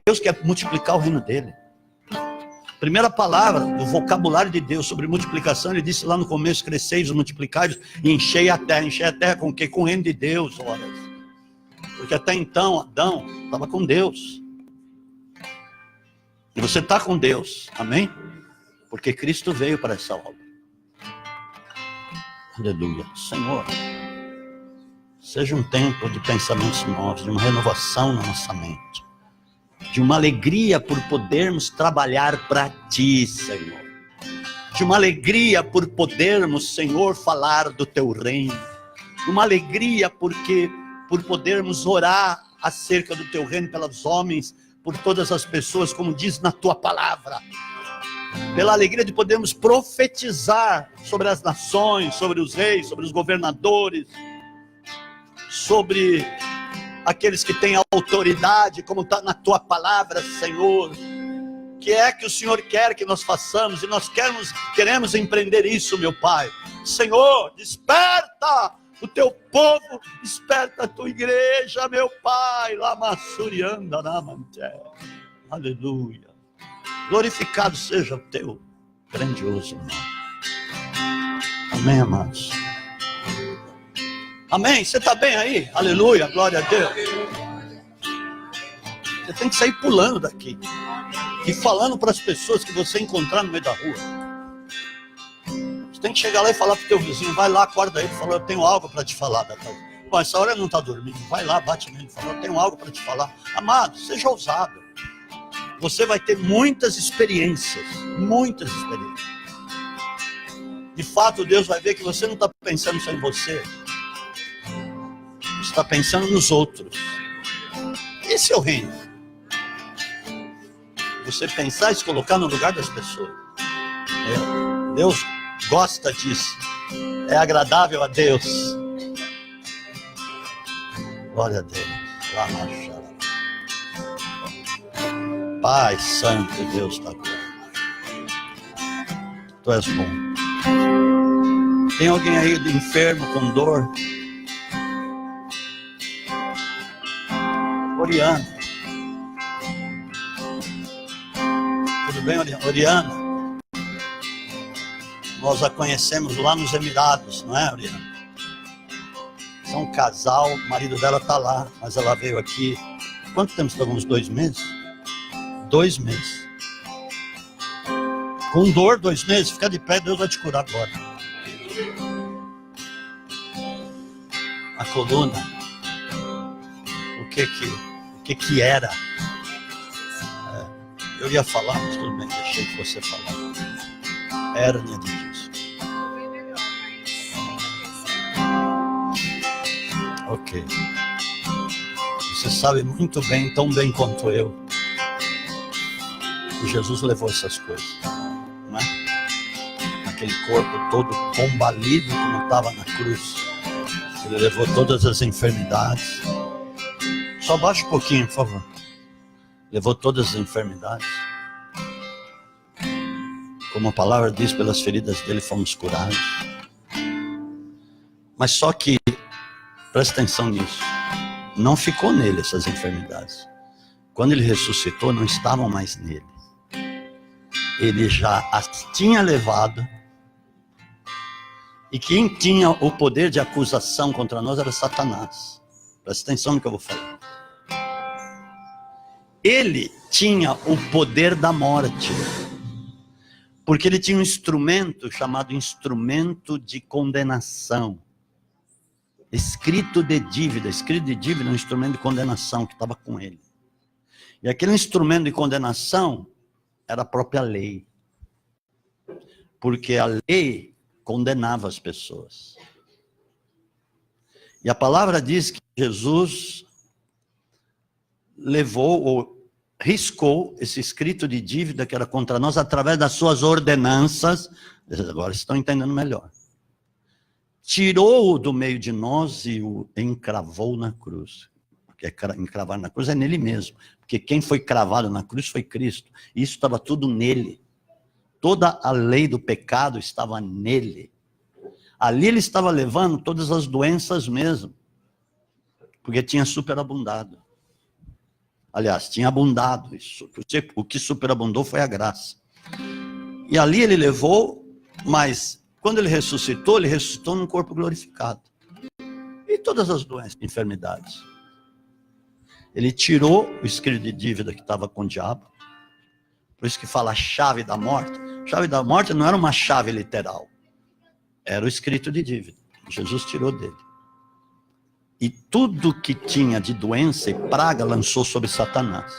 Deus quer multiplicar o reino dele. Primeira palavra do vocabulário de Deus sobre multiplicação, ele disse lá no começo: cresceis, multiplicai e enchei a terra. Enchei a terra com o quê? Com o reino de Deus, ora. Porque até então Adão estava com Deus. E você está com Deus, amém? Porque Cristo veio para essa obra. Aleluia. Senhor, seja um tempo de pensamentos novos, de uma renovação na nossa mente, de uma alegria por podermos trabalhar para Ti, Senhor, de uma alegria por podermos, Senhor, falar do Teu reino, de uma alegria por podermos orar acerca do Teu reino pelos homens, por todas as pessoas, como diz na Tua palavra, pela alegria de podermos profetizar sobre as nações, sobre os reis, sobre os governadores, sobre aqueles que têm autoridade, como está na Tua palavra, Senhor. Que é que o Senhor quer que nós façamos, e nós queremos empreender isso, meu Pai. Senhor, desperta o Teu povo, desperta a Tua igreja, meu Pai. Lamassurianda namante. Aleluia. Glorificado seja o Teu grandioso nome. Amém, amados. Amém? Você está bem aí? Aleluia, glória a Deus. Você tem que sair pulando daqui e falando para as pessoas que você encontrar no meio da rua. Você tem que chegar lá e falar para o teu vizinho: vai lá, acorda ele, fala: eu tenho algo para te falar. Bom, essa hora ele não está dormindo. Vai lá, bate nele, fala: eu tenho algo para te falar. Amado, seja ousado. Você vai ter muitas experiências. Muitas experiências. De fato, Deus vai ver que você não está pensando só em você. Você está pensando nos outros. Esse é o reino. Você pensar e se colocar no lugar das pessoas. Deus gosta disso. É agradável a Deus. Glória a Deus. Pai Santo, Deus da glória. Tu és bom. Tem alguém aí enfermo com dor? Oriana. Tudo bem, Oriana? Nós a conhecemos lá nos Emirados, não é, Oriana? São um casal, o marido dela está lá, mas ela veio aqui. Quanto tempo estamos? Uns 2 meses? 2 meses. Com dor, 2 meses, fica de pé, Deus vai te curar agora. A coluna. O que era? Eu ia falar, mas tudo bem, deixei que você falar. Hérnia de disco. Ok. Você sabe muito bem, tão bem quanto eu, que Jesus levou essas coisas, não é? Aquele corpo todo combalido como estava na cruz. Ele levou todas as enfermidades. Só baixa um pouquinho, por favor. Levou todas as enfermidades. Como a palavra diz, pelas feridas dele fomos curados. Mas só que, presta atenção nisso, não ficou nele essas enfermidades. Quando ele ressuscitou, não estavam mais nele. Ele já as tinha levado. E quem tinha o poder de acusação contra nós era Satanás. Presta atenção no que eu vou falar. Ele tinha o poder da morte, porque ele tinha um instrumento chamado instrumento de condenação. Escrito de dívida é um instrumento de condenação que estava com ele. E aquele instrumento de condenação era a própria lei. Porque a lei condenava as pessoas. E a palavra diz que Jesus levou ou riscou esse escrito de dívida que era contra nós através das suas ordenanças. Agora estão entendendo melhor. Tirou-o do meio de nós e o encravou na cruz. Porque encravar na cruz é nele mesmo. Porque quem foi cravado na cruz foi Cristo. E isso estava tudo nele. Toda a lei do pecado estava nele. Ali ele estava levando todas as doenças mesmo. Porque tinha superabundado. Aliás, tinha abundado isso. O que superabundou foi a graça. E ali ele levou, mas quando ele ressuscitou num corpo glorificado. E todas as doenças, enfermidades. Ele tirou o escrito de dívida que estava com o diabo. Por isso que fala a chave da morte. A chave da morte não era uma chave literal. Era o escrito de dívida. Jesus tirou dele. E tudo que tinha de doença e praga lançou sobre Satanás.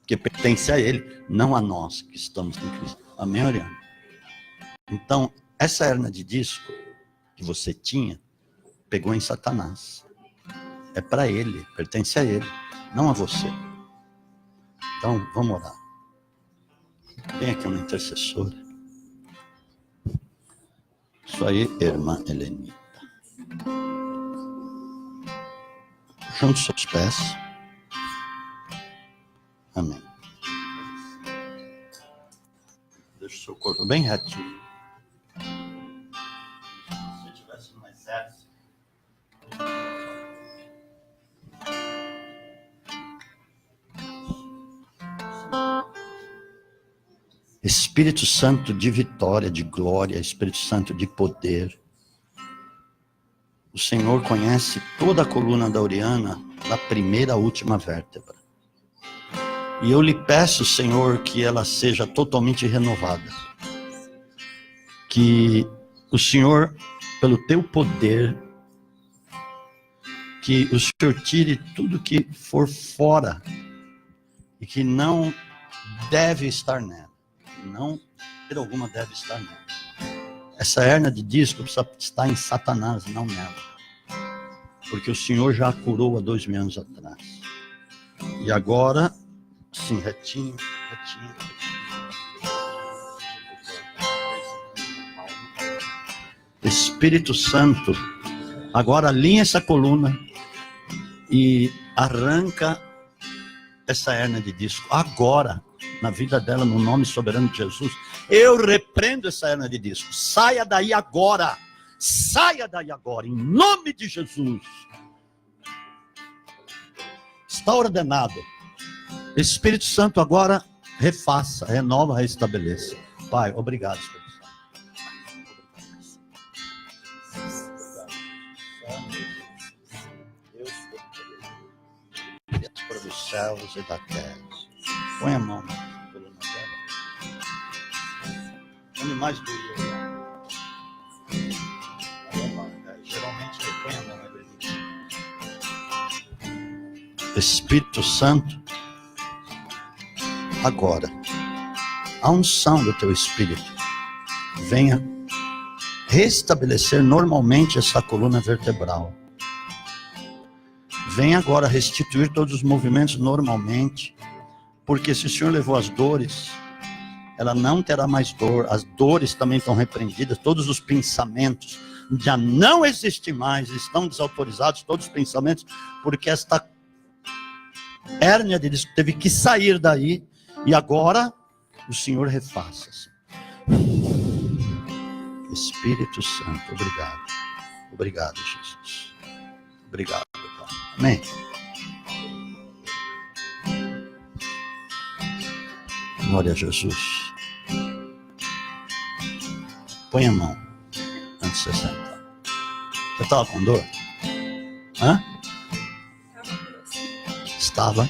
Que pertence a ele, não a nós que estamos em Cristo. Amém, Oriana? Então, essa hernia de disco que você tinha, pegou em Satanás. É para ele, pertence a ele, não a você. Então, vamos orar. Vem aqui uma intercessora. Isso aí, irmã Helenita. Junte seus pés. Amém. Deixa o seu corpo bem retinho. Se você estivesse no exército. Espírito Santo de vitória, de glória, Espírito Santo de poder. O Senhor conhece toda a coluna da Oriana, da primeira à última vértebra. E eu lhe peço, Senhor, que ela seja totalmente renovada. Que o Senhor, pelo teu poder, que o Senhor tire tudo que for fora e que não deve estar nela. Não, de alguma deve estar nela. Essa hernia de disco precisa estar em Satanás, não nela. Porque o Senhor já a curou há 2000 anos atrás. E agora, sim, retinho. Espírito Santo, agora alinha essa coluna e arranca essa hernia de disco. Agora, na vida dela, no nome soberano de Jesus, eu repreendo essa hernia de disco. Saia daí agora. Saia daí agora, em nome de Jesus. Está ordenado. Espírito Santo agora refaça, renova, restabeleça. Pai, obrigado, Espírito Santo. Deus para os céus e da terra. Põe a mão na coluna dela. Onde mais doía? Geralmente eu ponho a mão na Espírito Santo, agora, a unção do teu Espírito venha restabelecer normalmente essa coluna vertebral. Venha agora restituir todos os movimentos normalmente, porque se o Senhor levou as dores, ela não terá mais dor. As dores também estão repreendidas, todos os pensamentos já não existem mais, estão desautorizados todos os pensamentos, porque esta hérnia de disco teve que sair daí, e agora o Senhor refaça. Espírito Santo, obrigado. Obrigado, Jesus. Obrigado, Pai. Amém. Glória a Jesus. Põe a mão antes de você sentar. Você estava com dor? Hã? Estava.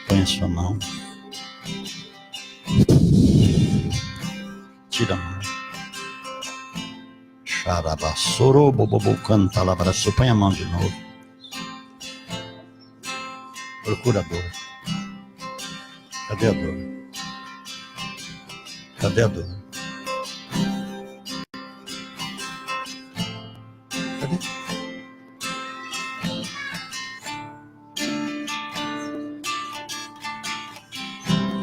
Põe a sua mão. Tira a mão. Xarabassoro, bobobo, canta, labraço. Põe a mão de novo. Procura a dor. Cadê a dor? Cadê a dor? Cadê?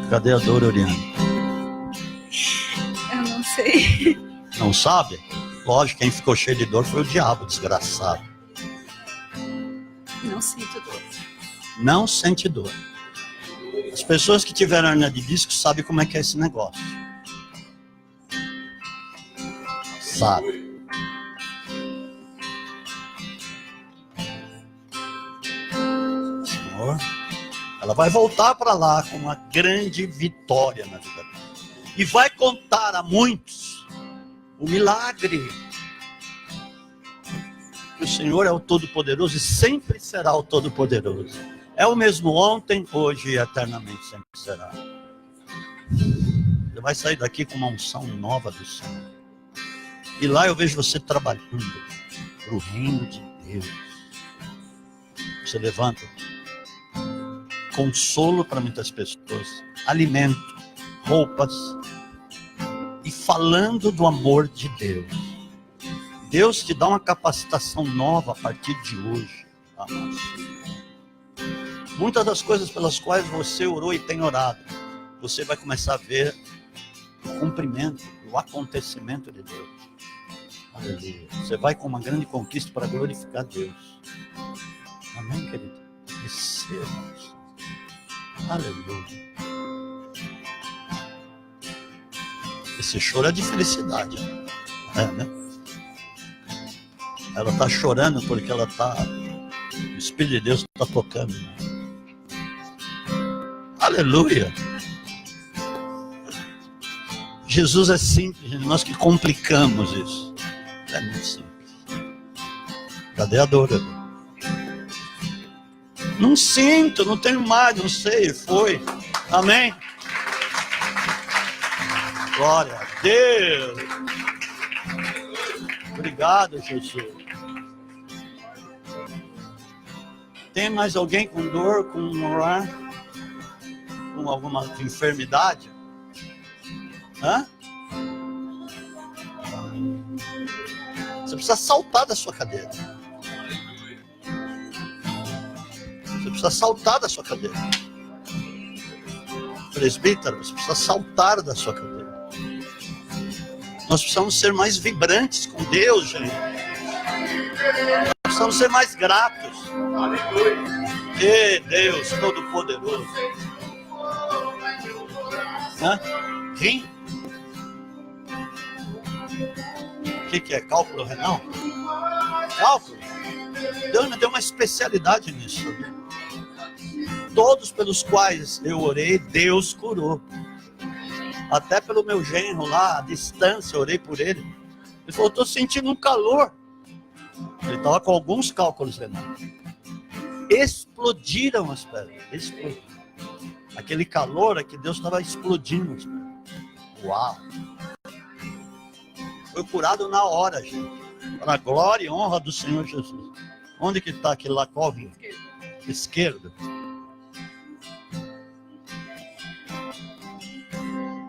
Cadê a dor, Oriana? Eu não sei. Não sabe? Lógico, quem ficou cheio de dor foi o diabo, desgraçado. Não sinto dor. Não sente dor. As pessoas que tiveram hernia de disco sabem como é que é esse negócio. Sabe? Senhor, ela vai voltar para lá com uma grande vitória na vida dela. E vai contar a muitos o milagre. Que o Senhor é o Todo-Poderoso e sempre será o Todo-Poderoso. É o mesmo ontem, hoje e eternamente sempre será. Você vai sair daqui com uma unção nova do Senhor. E lá eu vejo você trabalhando para o reino de Deus. Você levanta consolo para muitas pessoas, alimento, roupas e falando do amor de Deus. Deus te dá uma capacitação nova a partir de hoje. Amados. Muitas das coisas pelas quais você orou e tem orado, você vai começar a ver o cumprimento, o acontecimento de Deus. Aleluia. Você vai com uma grande conquista para glorificar Deus. Amém, querido? Receba. Aleluia. Esse choro é de felicidade. É, né? Ela está chorando porque ela está... O Espírito de Deus está tocando. Aleluia. Jesus é simples, nós que complicamos isso. É muito simples. Cadê a dor? Não sinto, não tenho mais, não sei, foi. Amém? Glória a Deus. Obrigado, Jesus. Tem mais alguém com dor, com alguma enfermidade? Hã? Você precisa saltar da sua cadeira. Você precisa saltar da sua cadeira. Presbítero, você precisa saltar da sua cadeira. Nós precisamos ser mais vibrantes com Deus, gente. Nós precisamos ser mais gratos. Que Deus Todo-Poderoso. Rim? O que é? Cálculo renal? Cálculo? Deus me deu uma especialidade nisso. Todos pelos quais eu orei, Deus curou. Até pelo meu genro lá, à distância, orei por ele. Ele falou, estou sentindo um calor. Ele estava com alguns cálculos renais. Explodiram as pedras. Explodiram. Aquele calor é que Deus estava explodindo as pedras. Uau! Foi curado na hora, gente. Para a glória e honra do Senhor Jesus. Onde que está aquele lá? Qual? Esquerdo.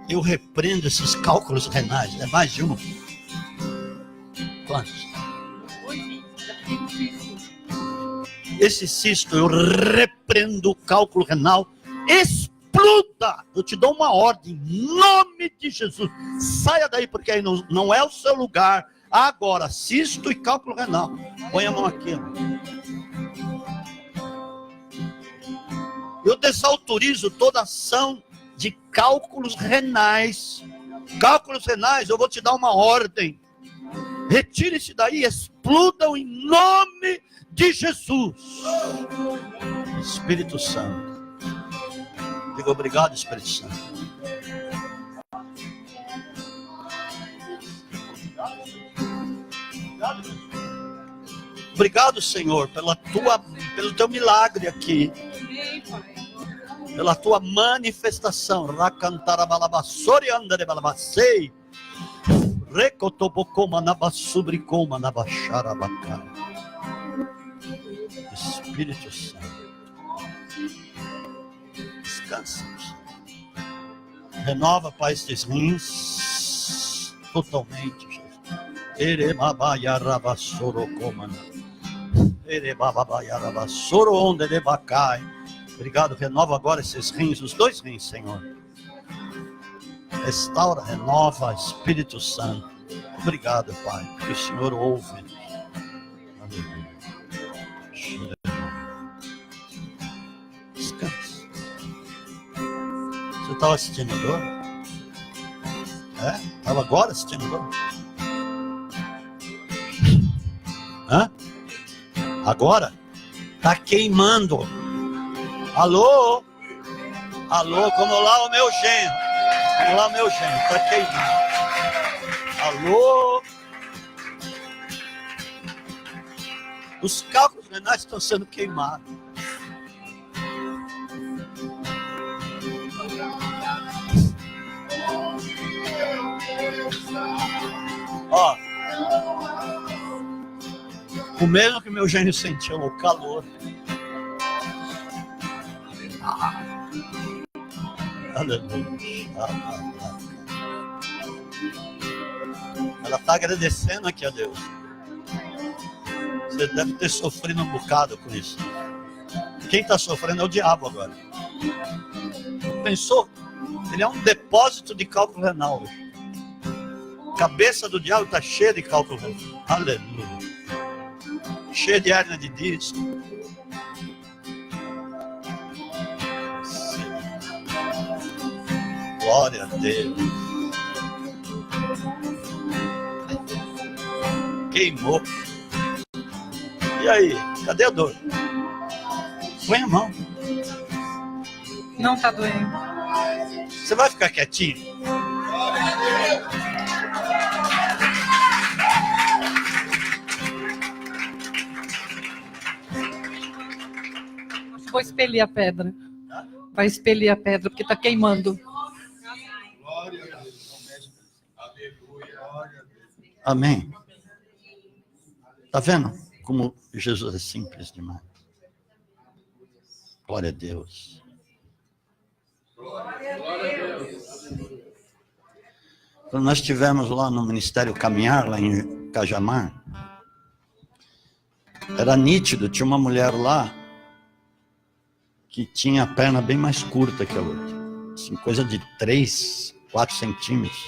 Eu repreendo esses cálculos renais. É mais de um. Quantos? Esse cisto, eu repreendo o cálculo renal. Exploda! Eu te dou uma ordem. Em nome de Jesus. Saia daí, porque aí não é o seu lugar. Agora, cisto e cálculo renal. Põe a mão aqui. Eu desautorizo toda ação de cálculos renais. Cálculos renais, eu vou te dar uma ordem. Retire-se daí, explodam em nome de Jesus. Espírito Santo. Digo obrigado, Espírito Santo. Obrigado, Senhor, pelo teu milagre aqui. pela tua manifestação. Rakantarabalabasori andarebalabasei. Recotobocoma nabasubricoma nabacharabacá. Espírito Santo, descansa. Renova, Pai, estes rins totalmente, Jesus. Obrigado, renova agora esses rins, os dois rins, Senhor. Restaura, renova, Espírito Santo. Obrigado, Pai, que o Senhor ouve. Aleluia. Descansa. Você estava assistindo agora? Estava agora assistindo agora? Agora? Tá queimando. Alô? Alô, como lá o meu genro? Como lá o meu genro? Tá queimando. Alô? Os cálculos renais estão sendo queimados. Ó, o mesmo que meu gênio sentiu, o calor. Aleluia. Ela está agradecendo aqui a Deus. Você deve ter sofrido um bocado com isso. Quem está sofrendo é o diabo agora. Pensou? Ele é um depósito de cálculo renal. A cabeça do diabo está cheia de cálculo renal. Aleluia. Cheia de hérnia de disco. Glória a Deus. Queimou. E aí? Cadê a dor? Põe a mão. Não tá doendo. Você vai ficar quietinho? Vou expelir a pedra. Vai expelir a pedra, porque tá queimando. Amém. Tá vendo como Jesus é simples demais? Glória a Deus. Quando nós estivemos lá no Ministério Caminhar, lá em Cajamar, era nítido, tinha uma mulher lá que tinha a perna bem mais curta que a outra. Assim, coisa de 3, 4 centímetros.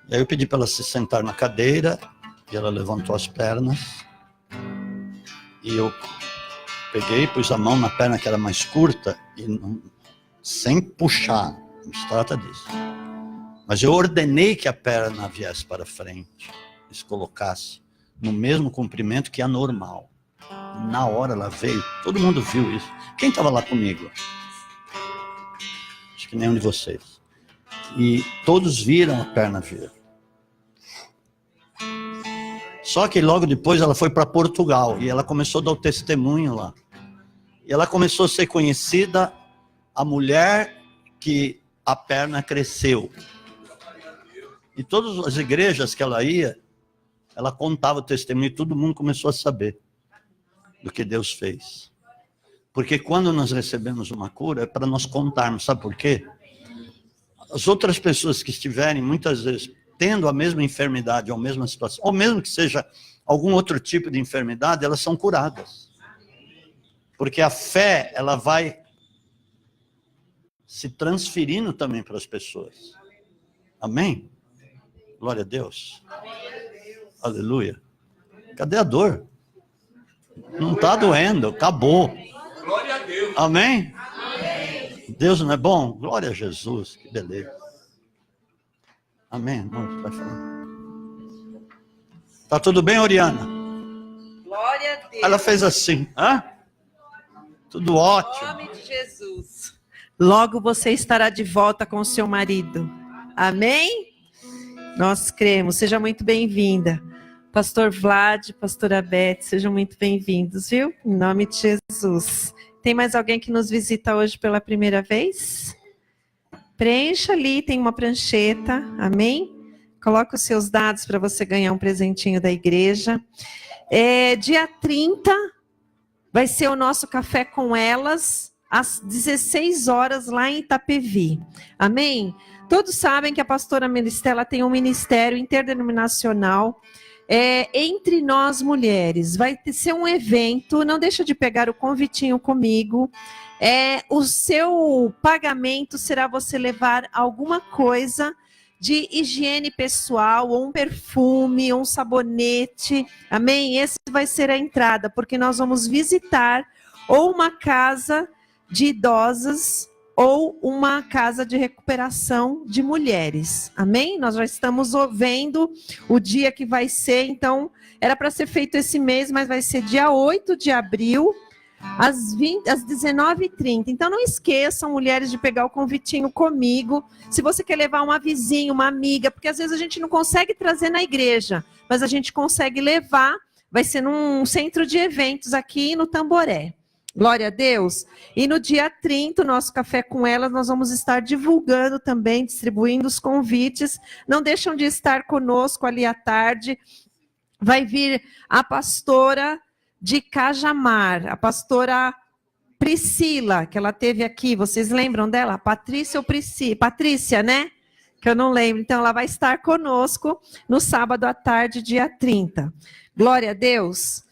E aí eu pedi para ela se sentar na cadeira, e ela levantou as pernas, e eu peguei, pus a mão na perna que era mais curta, e não, sem puxar, não se trata disso. Mas eu ordenei que a perna viesse para frente, e se colocasse no mesmo comprimento que a normal. Na hora ela veio, todo mundo viu isso. Quem estava lá comigo? Acho que nenhum de vocês. E todos viram a perna vir. Só que logo depois ela foi para Portugal e ela começou a dar o testemunho lá. E ela começou a ser conhecida a mulher que a perna cresceu. E todas as igrejas que ela ia, ela contava o testemunho e todo mundo começou a saber do que Deus fez. Porque quando nós recebemos uma cura, é para nós contarmos, sabe por quê? As outras pessoas que estiverem, muitas vezes, tendo a mesma enfermidade, ou a mesma situação, ou mesmo que seja algum outro tipo de enfermidade, elas são curadas. Porque a fé, ela vai se transferindo também para as pessoas. Amém? Glória a Deus. Aleluia. Cadê a dor? Não está doendo, acabou. Glória a Deus. Amém? Deus não é bom? Glória a Jesus, que beleza. Amém, irmão? Vai falar. Tá tudo bem, Oriana? Glória a Deus. Ela fez assim, hã? Tudo ótimo. Em nome de Jesus. Logo você estará de volta com o seu marido. Amém? Nós cremos. Seja muito bem-vinda. Pastor Vlad, pastora Beth, sejam muito bem-vindos, viu? Em nome de Jesus. Tem mais alguém que nos visita hoje pela primeira vez? Preencha ali, tem uma prancheta, amém? Coloca os seus dados para você ganhar um presentinho da igreja. Dia 30 vai ser o nosso Café com Elas, às 16 horas, lá em Itapevi. Amém? Todos sabem que a pastora Melistela tem um ministério interdenominacional entre nós mulheres. Vai ser um evento, não deixa de pegar o convitinho comigo. O seu pagamento será você levar alguma coisa de higiene pessoal, ou um perfume, ou um sabonete, amém? Esse vai ser a entrada, porque nós vamos visitar ou uma casa de idosas, ou uma casa de recuperação de mulheres, amém? Nós já estamos vendo o dia que vai ser, então, era para ser feito esse mês, mas vai ser dia 8 de abril, às 19h30. Então, não esqueçam, mulheres, de pegar o convitinho comigo. Se você quer levar uma vizinha, uma amiga, porque às vezes a gente não consegue trazer na igreja, mas a gente consegue levar. Vai ser num centro de eventos aqui no Tamboré. Glória a Deus. E no dia 30, o nosso Café com Elas, nós vamos estar divulgando também, distribuindo os convites. Não deixam de estar conosco ali à tarde. Vai vir a pastora de Cajamar, a pastora Priscila, que ela teve aqui, vocês lembram dela? Patrícia ou Priscila? Patrícia, né? Que eu não lembro. Então, ela vai estar conosco no sábado à tarde, dia 30. Glória a Deus.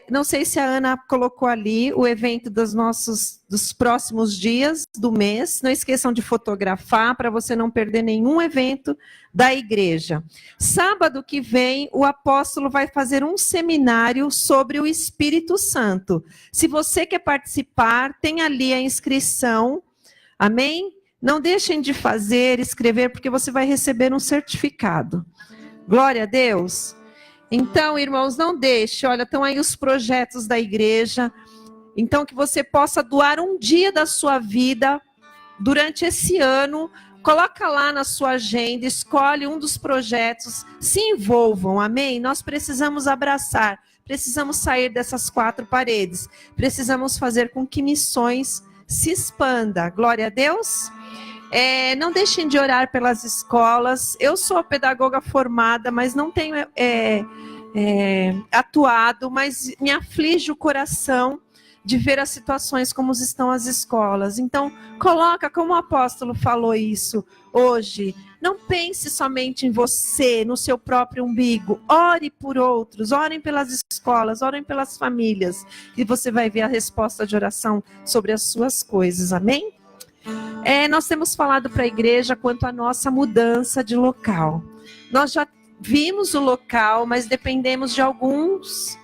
Não sei se a Ana colocou ali o evento dos próximos dias do mês. Não esqueçam de fotografar para você não perder nenhum evento da igreja. Sábado que vem, o apóstolo vai fazer um seminário sobre o Espírito Santo. Se você quer participar, tem ali a inscrição. Amém? Não deixem de escrever, porque você vai receber um certificado. Glória a Deus. Então, irmãos, não deixe. Olha, estão aí os projetos da igreja. Então, que você possa doar um dia da sua vida durante esse ano. Coloca lá na sua agenda, escolhe um dos projetos, se envolvam, amém? Nós precisamos abraçar, precisamos sair dessas 4 paredes, precisamos fazer com que missões se expanda. Glória a Deus. Não deixem de orar pelas escolas. Eu sou pedagoga formada, mas não tenho atuado, mas me aflige o coração de ver as situações como estão as escolas. Então, coloca, como o apóstolo falou isso hoje, não pense somente em você, no seu próprio umbigo. Ore por outros, orem pelas escolas, orem pelas famílias, e você vai ver a resposta de oração sobre as suas coisas, amém? Nós temos falado para a igreja quanto à nossa mudança de local. Nós já vimos o local, mas dependemos de alguns